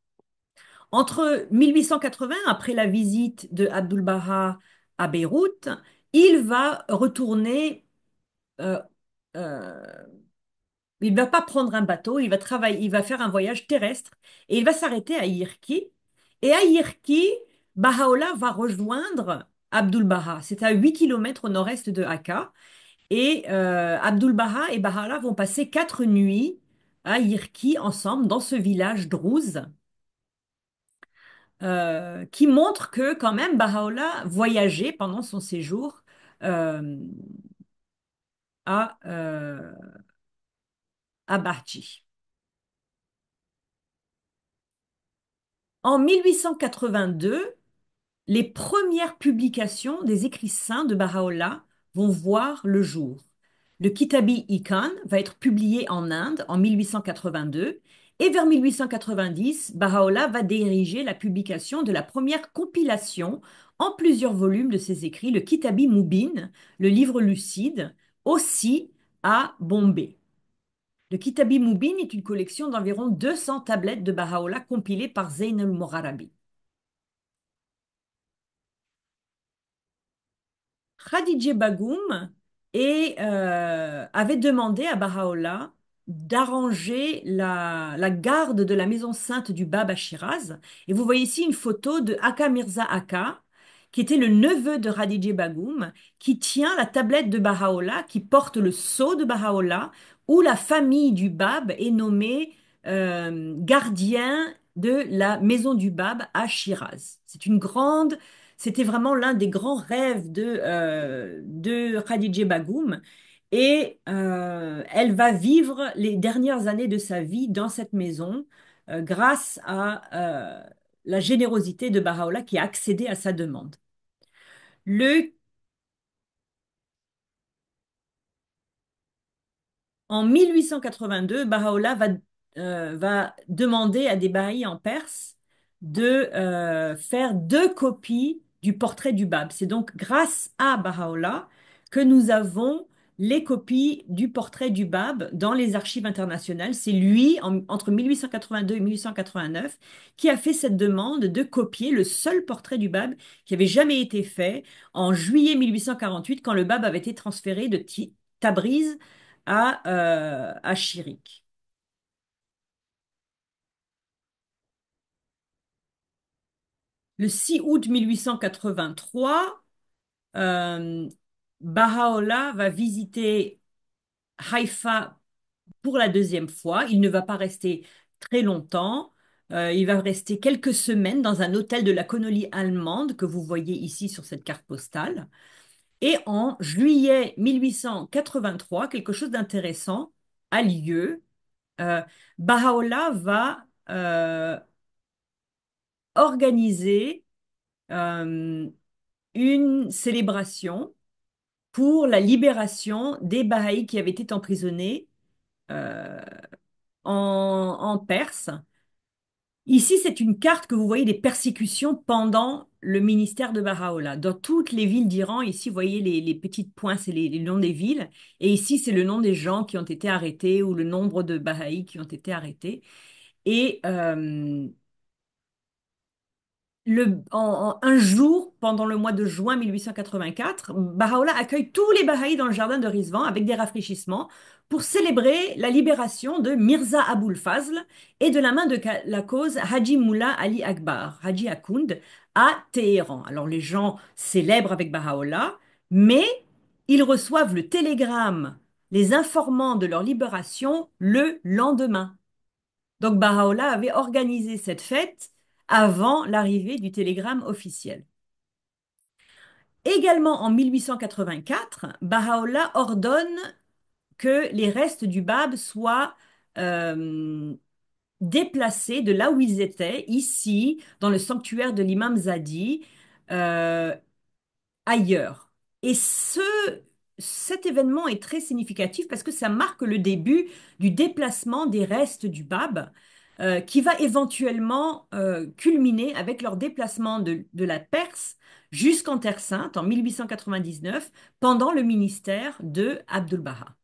Entre 1880, après la visite de Abdul Baha à Beyrouth, il va retourner, euh, euh, il va pas prendre un bateau, il va travailler, il va faire un voyage terrestre et il va s'arrêter à Yirki. Et à Yirki, Baha'u'llah va rejoindre Abdul Baha. C'est à 8 kilomètres au nord-est de Akka. Et Abdul Baha et Baha'u'llah vont passer 4 nuits à Yirki ensemble dans ce village druze qui montre que quand même Baha'u'llah voyageait pendant son séjour euh, à Bahji. En 1882, les premières publications des écrits saints de Baha'u'llah vont voir le jour. Le Kitabi-i-Khan va être publié en Inde en 1882 et vers 1890, Baha'u'llah va diriger la publication de la première compilation en plusieurs volumes de ses écrits, le Kitabi-Mubin, le livre lucide, aussi à Bombay. Le Kitabi-Mubin est une collection d'environ 200 tablettes de Baha'u'llah compilées par Zayn al-Mugharabi. Khadija Bagoum avait demandé à Baha'u'llah d'arranger la garde de la maison sainte du Bab à Shiraz. Et vous voyez ici une photo de Aka Mirza Aka, qui était le neveu de Khadija Bagoum, qui tient la tablette de Baha'u'llah, qui porte le sceau de Baha'u'llah, où la famille du Bab est nommée gardien de la maison du Bab à Shiraz. C'était vraiment l'un des grands rêves de Khadija Bagoum. Et elle va vivre les dernières années de sa vie dans cette maison grâce à la générosité de Baha'u'llah qui a accédé à sa demande. Le En 1882, Baha'u'llah va demander à des Baha'is en Perse de faire 2 copies du portrait du Bab. C'est donc grâce à Baha'u'llah que nous avons les copies du portrait du Bab dans les archives internationales. C'est lui, entre 1882 et 1889, qui a fait cette demande de copier le seul portrait du Bab qui avait jamais été fait en juillet 1848 quand le Bab avait été transféré de Tabriz à Chirik. Le 6 août 1883, euh, Baha'u'llah va visiter Haïfa pour la deuxième fois. Il ne va pas rester très longtemps. Il va rester quelques semaines dans un hôtel de la colonie allemande que vous voyez ici sur cette carte postale. Et en juillet 1883, quelque chose d'intéressant a lieu. Euh, Baha'u'llah va organiser euh, une célébration pour la libération des Bahaïs qui avaient été emprisonnés euh, en Perse. Ici, c'est une carte que vous voyez des persécutions pendant le ministère de Baha'u'llah. Dans toutes les villes d'Iran, ici, vous voyez les petites points, c'est les noms des villes. Et ici, c'est le nom des gens qui ont été arrêtés ou le nombre de Bahaïs qui ont été arrêtés. Et un jour, pendant le mois de juin 1884, Baha'u'llah accueille tous les Bahaïs dans le jardin de Rizvan avec des rafraîchissements pour célébrer la libération de Mirza Aboul Fazl et de la main de la cause Haji Mullah Ali Akbar, Haji Akound, à Téhéran. Alors les gens célèbrent avec Baha'u'llah, mais ils reçoivent le télégramme les informant de leur libération le lendemain. Donc Baha'u'llah avait organisé cette fête avant l'arrivée du télégramme officiel. Également en 1884, Baha'u'llah ordonne que les restes du Bab soient déplacés de là où ils étaient, ici, dans le sanctuaire de l'imam Zadi, euh, ailleurs. Et cet événement est très significatif parce que ça marque le début du déplacement des restes du Bab, qui va éventuellement culminer avec leur déplacement de la Perse jusqu'en Terre Sainte en 1899 pendant le ministère de Abdul Baha.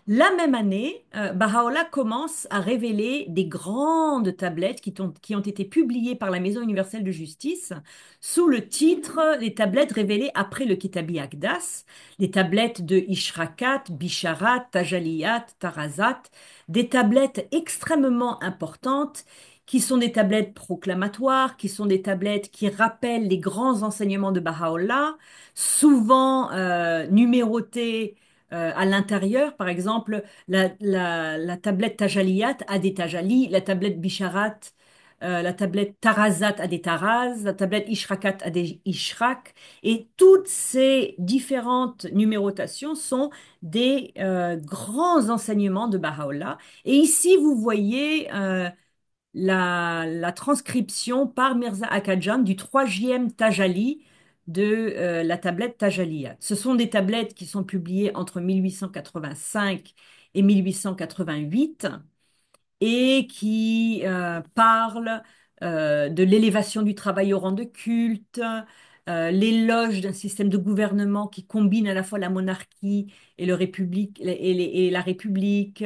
La même année, Baha'u'llah commence à révéler des grandes tablettes qui ont été publiées par la Maison universelle de justice sous le titre Les tablettes révélées après le Kitabi Akdas, les tablettes de Ishrakat, Bisharat, Tajaliyat, Tarazat, des tablettes extrêmement importantes qui sont des tablettes proclamatoires, qui sont des tablettes qui rappellent les grands enseignements de Baha'u'llah, souvent numérotées à l'intérieur. Par exemple, la tablette Tajaliyat a des Tajalis, la tablette Bisharat, la tablette Tarazat a des Taraz, la tablette Ishrakat a des Ishrak. Et toutes ces différentes numérotations sont des grands enseignements de Baha'u'llah. Et ici, vous voyez la transcription par Mirza Akadjan du troisième Tajali de la tablette Tajaliyat. Ce sont des tablettes qui sont publiées entre 1885 et 1888 et qui parlent de l'élévation du travail au rang de culte, l'éloge d'un système de gouvernement qui combine à la fois la monarchie et, et la république,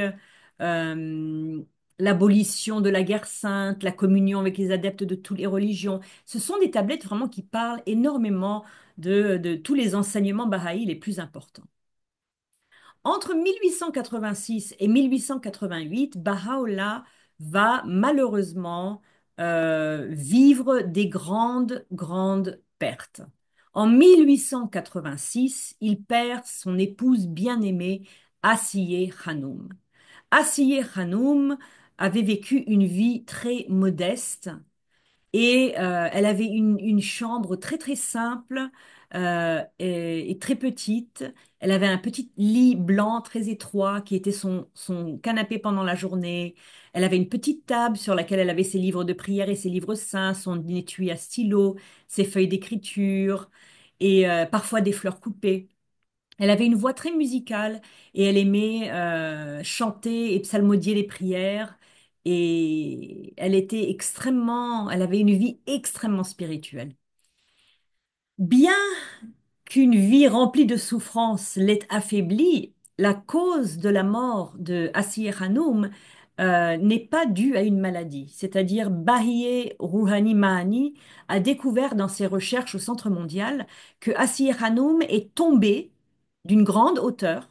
euh, l'abolition de la guerre sainte, la communion avec les adeptes de toutes les religions. Ce sont des tablettes vraiment qui parlent énormément de tous les enseignements bahaïs les plus importants. Entre 1886 et 1888, Baha'u'llah va malheureusement vivre des grandes pertes. En 1886, il perd son épouse bien-aimée, Asiye Hanoum. Asiye Hanoum avait vécu une vie très modeste et elle avait une chambre très très simple et très petite. Elle avait un petit lit blanc très étroit qui était son canapé pendant la journée. Elle avait une petite table sur laquelle elle avait ses livres de prière et ses livres saints, son étui à stylo, ses feuilles d'écriture et parfois des fleurs coupées. Elle avait une voix très musicale et elle aimait chanter et psalmodier les prières. Et elle avait une vie extrêmement spirituelle. Bien qu'une vie remplie de souffrances l'ait affaiblie, la cause de la mort de Asiye Hanoum n'est pas due à une maladie. C'est-à-dire, Bahiyé Rouhani Mahani a découvert dans ses recherches au Centre mondial que Asiye Hanoum est tombée d'une grande hauteur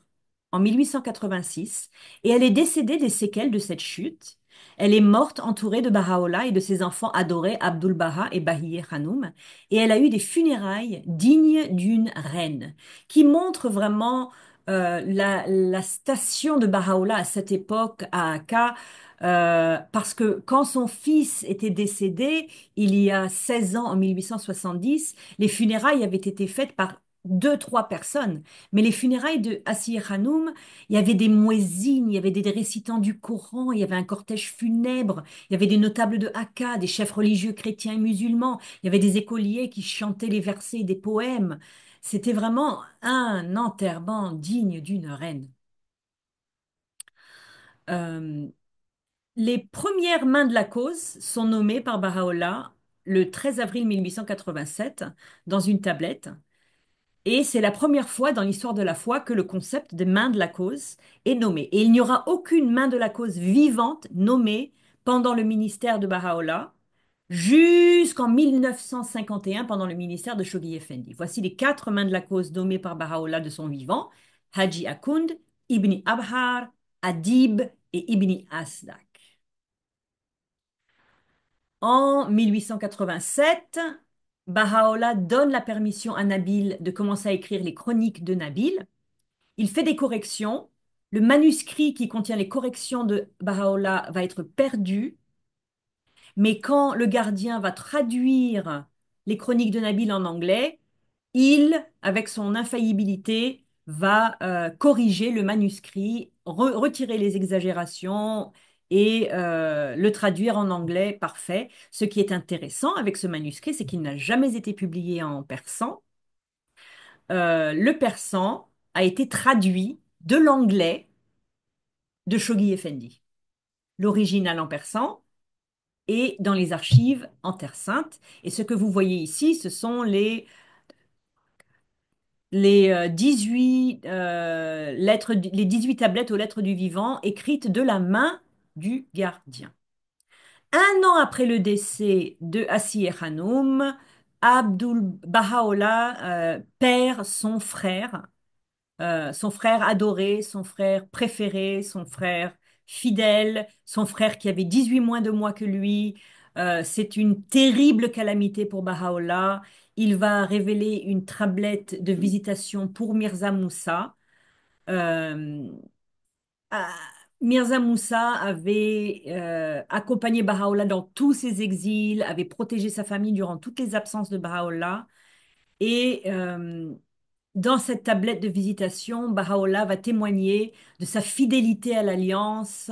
en 1886 et elle est décédée des séquelles de cette chute. Elle est morte entourée de Baha'u'llah et de ses enfants adorés Abdul Baha et Bahiyé Hanoum et elle a eu des funérailles dignes d'une reine, qui montrent vraiment la station de Baha'u'llah à cette époque à Akka, parce que quand son fils était décédé, il y a 16 ans, en 1870, les funérailles avaient été faites par deux, trois personnes. Mais les funérailles de Assi Hanoum, il y avait des muezzins, il y avait des récitants du Coran, il y avait un cortège funèbre, il y avait des notables de Hakka, des chefs religieux chrétiens et musulmans, il y avait des écoliers qui chantaient les versets et des poèmes. C'était vraiment un enterrement digne d'une reine. Euh, les premières mains de la cause sont nommées par Baha'u'lláh le 13 avril 1887 dans une tablette. Et c'est la première fois dans l'histoire de la foi que le concept de main de la cause est nommé. Et il n'y aura aucune main de la cause vivante nommée pendant le ministère de Baha'u'lláh jusqu'en 1951 pendant le ministère de Shoghi Effendi. Voici les quatre mains de la cause nommées par Baha'u'lláh de son vivant: Haji Akund, Ibni Abhar, Adib et Ibni Asdak. En 1887, Baha'u'lláh donne la permission à Nabil de commencer à écrire les chroniques de Nabil. Il fait des corrections. Le manuscrit qui contient les corrections de Baha'u'lláh va être perdu, mais quand le gardien va traduire les chroniques de Nabil en anglais, il, avec son infaillibilité, va corriger le manuscrit, retirer les exagérations et le traduire en anglais parfait. Ce qui est intéressant avec ce manuscrit, c'est qu'il n'a jamais été publié en persan. Le persan a été traduit de l'anglais de Shoghi Effendi, l'original en persan et dans les archives en Terre Sainte. Et ce que vous voyez ici, ce sont les 18 lettres, les 18 tablettes aux lettres du vivant écrites de la main du gardien. Un an après le décès de Asiye Hanoum, Abdul Baha'u'lláh perd son frère adoré, son frère préféré, son frère fidèle, son frère qui avait 18 moins de mois que lui. C'est une terrible calamité pour Baha'u'lláh. Il va révéler une tablette de visitation pour Mirza Moussa. Euh, ah, Mirza Moussa avait accompagné Baha'u'lláh dans tous ses exils, avait protégé sa famille durant toutes les absences de Baha'u'lláh. Et dans cette tablette de visitation, Baha'u'lláh va témoigner de sa fidélité à l'Alliance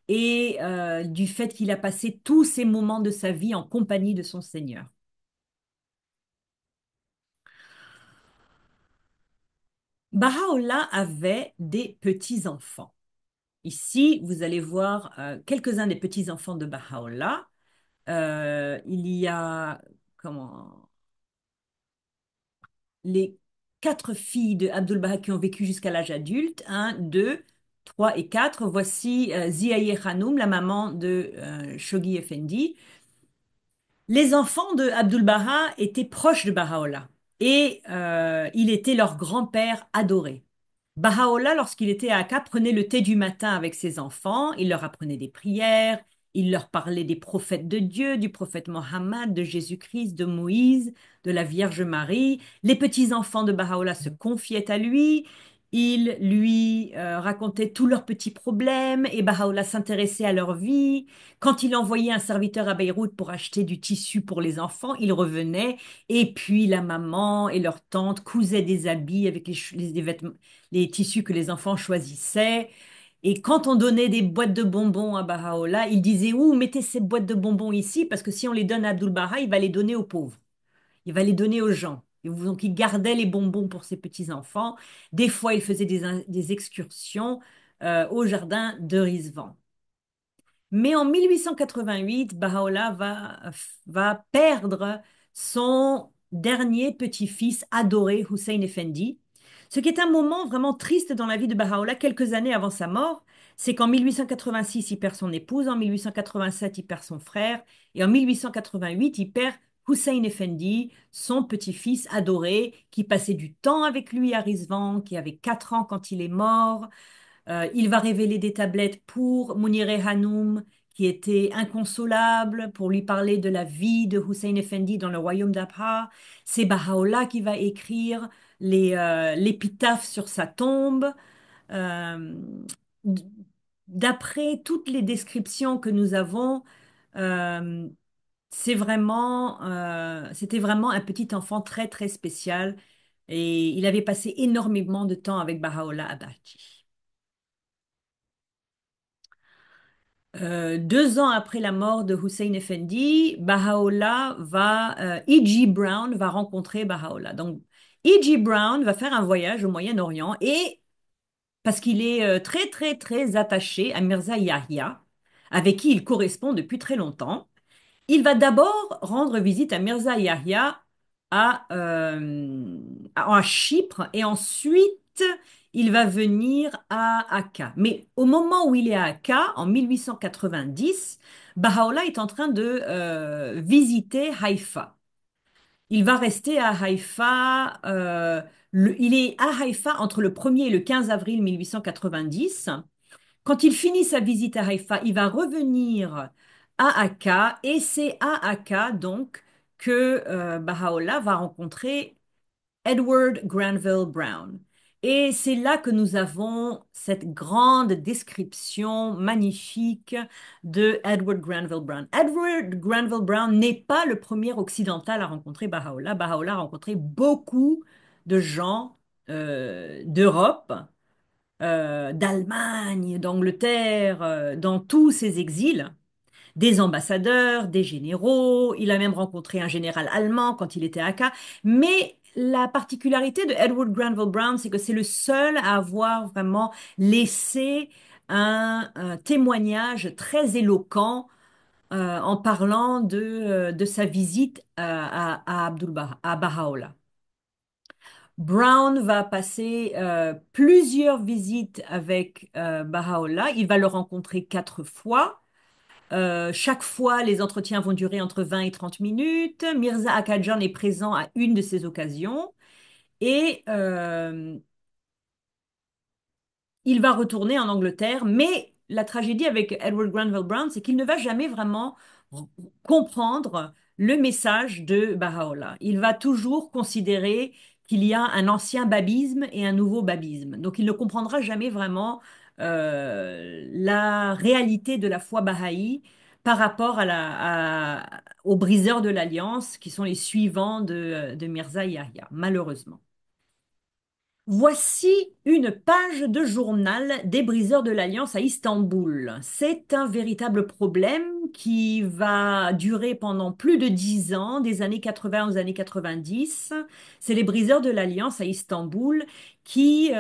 et du fait qu'il a passé tous ces moments de sa vie en compagnie de son Seigneur. Baha'u'lláh avait des petits-enfants. Ici, vous allez voir quelques-uns des petits-enfants de Baha'u'lláh. Il y a comment, les quatre filles de Abdul Baha qui ont vécu jusqu'à l'âge adulte, un, deux, trois et quatre. Voici Ziaye Khanoum, la maman de Shoghi Effendi. Les enfants de Abdul Baha étaient proches de Baha'u'lláh et il était leur grand-père adoré. Baha'u'lláh, lorsqu'il était à Akka, prenait le thé du matin avec ses enfants, il leur apprenait des prières, il leur parlait des prophètes de Dieu, du prophète Mohammed, de Jésus-Christ, de Moïse, de la Vierge Marie. Les petits-enfants de Baha'u'lláh se confiaient à lui, il lui racontait tous leurs petits problèmes et Baha'u'lláh s'intéressait à leur vie. Quand il envoyait un serviteur à Beyrouth pour acheter du tissu pour les enfants, il revenait et puis la maman et leur tante cousaient des habits avec les vêtements, les tissus que les enfants choisissaient. Et quand on donnait des boîtes de bonbons à Baha'u'lláh, il disait: Ouh, mettez ces boîtes de bonbons ici, parce que si on les donne à Abdul Baha, il va les donner aux pauvres. Il va les donner aux gens. Et donc, il gardait les bonbons pour ses petits-enfants. Des fois, il faisait des excursions au jardin de Rizvan. Mais en 1888, Baha'u'lláh va perdre son dernier petit-fils adoré, Hussein Effendi. Ce qui est un moment vraiment triste dans la vie de Baha'u'lláh, quelques années avant sa mort, c'est qu'en 1886, il perd son épouse, en 1887, il perd son frère, et en 1888, il perd Hussein Effendi, son petit-fils adoré, qui passait du temps avec lui à Rizvan, qui avait 4 ans quand il est mort. Il va révéler des tablettes pour Mouniré Hanoum, qui était inconsolable, pour lui parler de la vie de Hussein Effendi dans le royaume d'Abha. C'est Baha'u'lláh qui va écrire l'épitaphe sur sa tombe. Euh, d- D'après toutes les descriptions que nous avons, euh, c'était vraiment un petit enfant très, très spécial Et il avait passé énormément de temps avec Baha'u'llah à Bahji. 2 ans après la mort de Hussein Effendi, E.G. Brown va rencontrer Baha'u'llah. Donc, E.G. Brown va faire un voyage au Moyen-Orient et parce qu'il est très, très, très attaché à Mirza Yahya, avec qui il correspond depuis très longtemps. Il va d'abord rendre visite à Mirza Yahya à Chypre et ensuite il va venir à Akka. Mais au moment où il est à Akka, en 1890, Baha'u'llah est en train de visiter Haïfa. Il va rester à Haïfa, il est à Haïfa entre le 1er et le 15 avril 1890. Quand il finit sa visite à Haïfa, il va revenir à Akka et c'est à Akka donc que Baha'u'llah va rencontrer Edward Granville Brown. Et c'est là que nous avons cette grande description magnifique de Edward Granville Brown. Edward Granville Brown n'est pas le premier occidental à rencontrer Baha'u'llah. Baha'u'llah a rencontré beaucoup de gens d'Europe, d'Allemagne, d'Angleterre, dans tous ces exils, des ambassadeurs, des généraux. Il a même rencontré un général allemand quand il était à Akka. Mais la particularité de Edward Granville Brown, c'est que c'est le seul à avoir vraiment laissé un témoignage très éloquent en parlant de sa visite à Baha'u'llah. Brown va passer plusieurs visites avec Baha'u'llah. Il va le rencontrer 4 fois. Chaque fois, les entretiens vont durer entre 20 et 30 minutes. Mirza Akadjan est présent à une de ces occasions. Et il va retourner en Angleterre, mais la tragédie avec Edward Granville Brown, c'est qu'il ne va jamais vraiment comprendre le message de Baha'u'llah. Il va toujours considérer qu'il y a un ancien babisme et un nouveau babisme. Donc il ne comprendra jamais vraiment la réalité de la foi bahaï par rapport aux briseurs de l'Alliance, qui sont les suivants de Mirza Yahya, malheureusement. Voici une page de journal des briseurs de l'Alliance à Istanbul. C'est un véritable problème qui va durer pendant plus de 10 ans, des années 80 aux années 90. C'est les briseurs de l'Alliance à Istanbul qui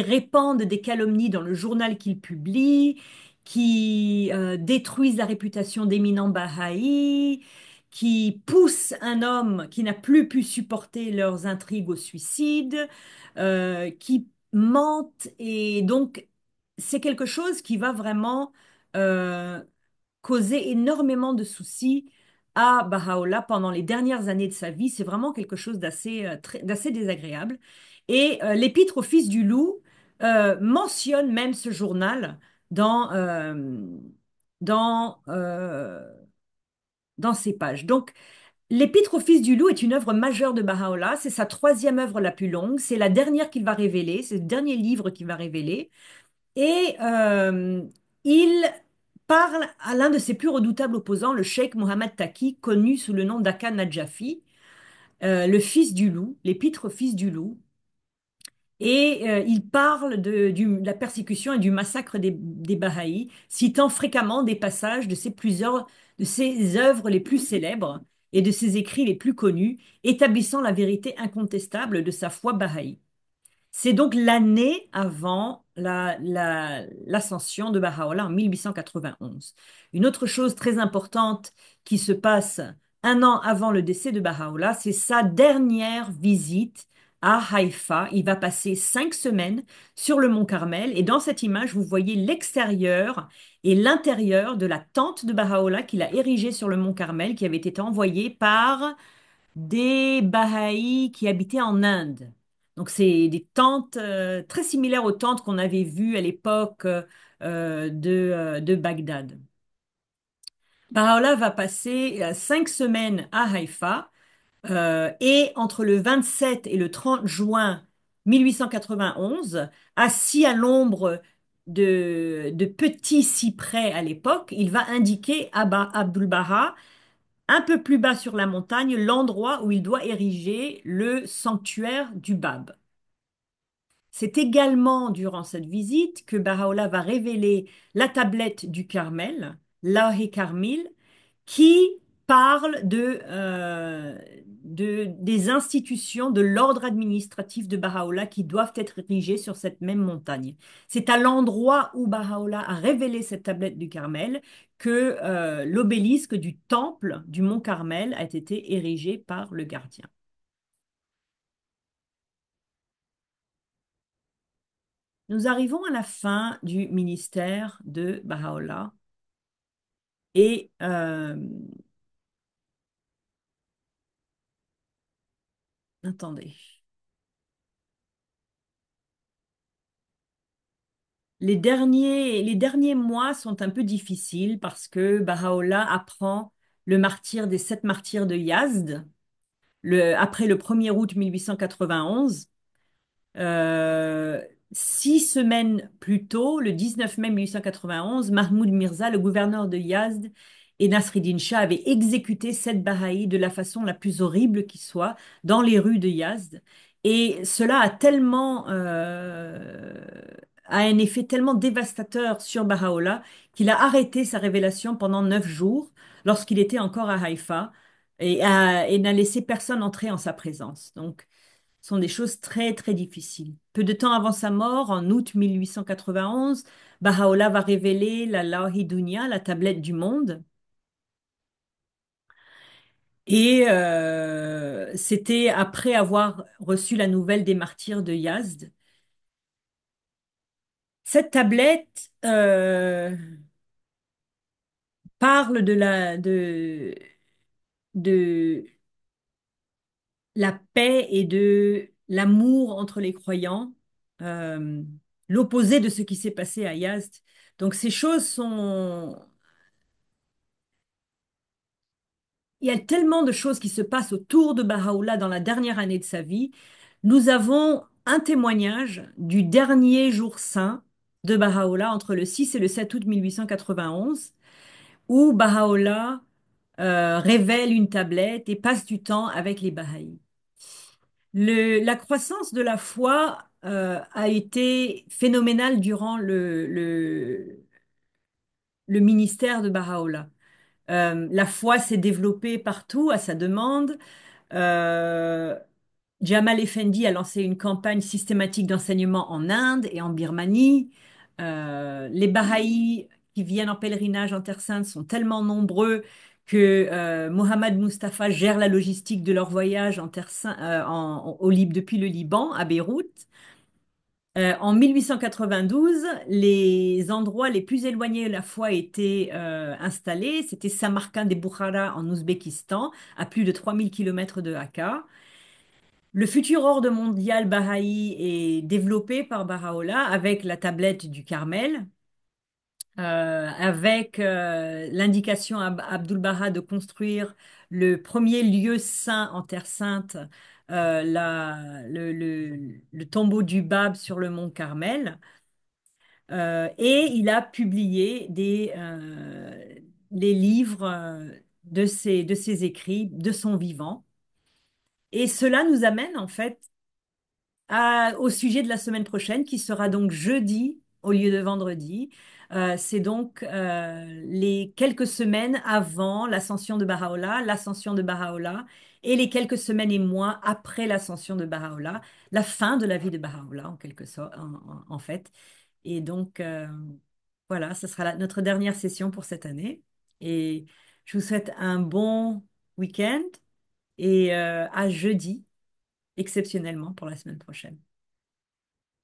répandent des calomnies dans le journal qu'ils publient, qui détruisent la réputation d'éminents Bahaïs, qui poussent un homme qui n'a plus pu supporter leurs intrigues au suicide, qui mentent. Et donc, c'est quelque chose qui va vraiment euh, causer énormément de soucis à Baha'u'llah pendant les dernières années de sa vie. C'est vraiment quelque chose d'assez désagréable. Et l'Épître au Fils du Loup mentionne même ce journal dans, dans, euh, dans ses pages. Donc, L'Épître au Fils du Loup est une œuvre majeure de Baha'u'llah. C'est sa troisième œuvre la plus longue. C'est la dernière qu'il va révéler. C'est le dernier livre qu'il va révéler. Et il parle à l'un de ses plus redoutables opposants, le cheikh Mohammad Taqi, connu sous le nom d'Aka Najafi, le fils du loup, l'Épître au Fils du Loup. Et il parle de la persécution et du massacre des Bahaïs, citant fréquemment des passages de ses œuvres les plus célèbres et de ses écrits les plus connus, établissant la vérité incontestable de sa foi bahaï. C'est donc l'année avant l'ascension de Baha'u'llah en 1891. Une autre chose très importante qui se passe un an avant le décès de Baha'u'llah, c'est sa dernière visite à Haïfa. Il va passer 5 semaines sur le mont Carmel et dans cette image, vous voyez l'extérieur et l'intérieur de la tente de Baha'u'llah qu'il a érigée sur le mont Carmel, qui avait été envoyée par des Bahaïs qui habitaient en Inde. Donc, c'est des tentes très similaires aux tentes qu'on avait vues à l'époque de Bagdad. Baha'u'llah va passer 5 semaines à Haïfa et entre le 27 et le 30 juin 1891, assis à l'ombre de petits cyprès à l'époque, il va indiquer à Abdul-Baha un peu plus bas sur la montagne, l'endroit où il doit ériger le sanctuaire du Bab. C'est également durant cette visite que Baha'u'llah va révéler la tablette du Carmel, Lawh-e Carmil, qui parle des institutions de l'ordre administratif de Baha'u'llah qui doivent être érigées sur cette même montagne. C'est à l'endroit où Baha'u'llah a révélé cette tablette du Carmel que l'obélisque du temple du mont Carmel a été érigé par le gardien. Nous arrivons à la fin du ministère de Baha'u'llah et attendez. Les derniers mois sont un peu difficiles parce que Baha'u'llah apprend le martyr des 7 martyrs de Yazd après le 1er août 1891. Euh, 6 semaines plus tôt, le 19 mai 1891, Mahmoud Mirza, le gouverneur de Yazd, et Nasreddin Shah avaient exécuté 7 Bahaïs de la façon la plus horrible qui soit dans les rues de Yazd. Et cela a un effet tellement dévastateur sur Baha'u'llah qu'il a arrêté sa révélation pendant 9 jours lorsqu'il était encore à Haïfa et n'a laissé personne entrer en sa présence. Donc, sont des choses très, très difficiles. Peu de temps avant sa mort, en août 1891, Baha'u'llah va révéler la Lawh-e Dunya, la tablette du monde. Et c'était après avoir reçu la nouvelle des martyrs de Yazd. Cette tablette parle de la paix et de l'amour entre les croyants, euh, l'opposé de ce qui s'est passé à Yazd. Donc ces choses sont... Il y a tellement de choses qui se passent autour de Baha'u'llah dans la dernière année de sa vie. Nous avons un témoignage du dernier jour saint de Baha'u'llah entre le 6 et le 7 août 1891, où Baha'u'llah révèle une tablette et passe du temps avec les Bahaïs. La croissance de la foi a été phénoménale durant le ministère de Baha'u'llah. La foi s'est développée partout à sa demande. Euh, Jamal Effendi a lancé une campagne systématique d'enseignement en Inde et en Birmanie. Les Bahaïs qui viennent en pèlerinage en Terre Sainte sont tellement nombreux que Mohamed Mustafa gère la logistique de leur voyage en Terre Sainte, depuis le Liban, à Beyrouth. En 1892, les endroits les plus éloignés de la foi étaient installés. C'était Samarkand et Bukhara en Ouzbékistan, à plus de 3000 km de Hakka. Le futur ordre mondial Baha'i est développé par Baha'u'llah avec la tablette du Carmel, avec l'indication à Abdul Baha de construire le premier lieu saint en Terre Sainte, le tombeau du Bab sur le mont Carmel. Et il a publié les livres de ses écrits, de son vivant. Et cela nous amène en fait au sujet de la semaine prochaine, qui sera donc jeudi au lieu de vendredi. C'est donc les quelques semaines avant l'ascension de Baha'u'llah, l'ascension de Baha'u'llah, et les quelques semaines et mois après l'ascension de Baha'u'llah, la fin de la vie de Baha'u'llah en quelque sorte, en fait. Et donc, voilà, ce sera notre dernière session pour cette année. Et je vous souhaite un bon week-end et à jeudi, exceptionnellement, pour la semaine prochaine.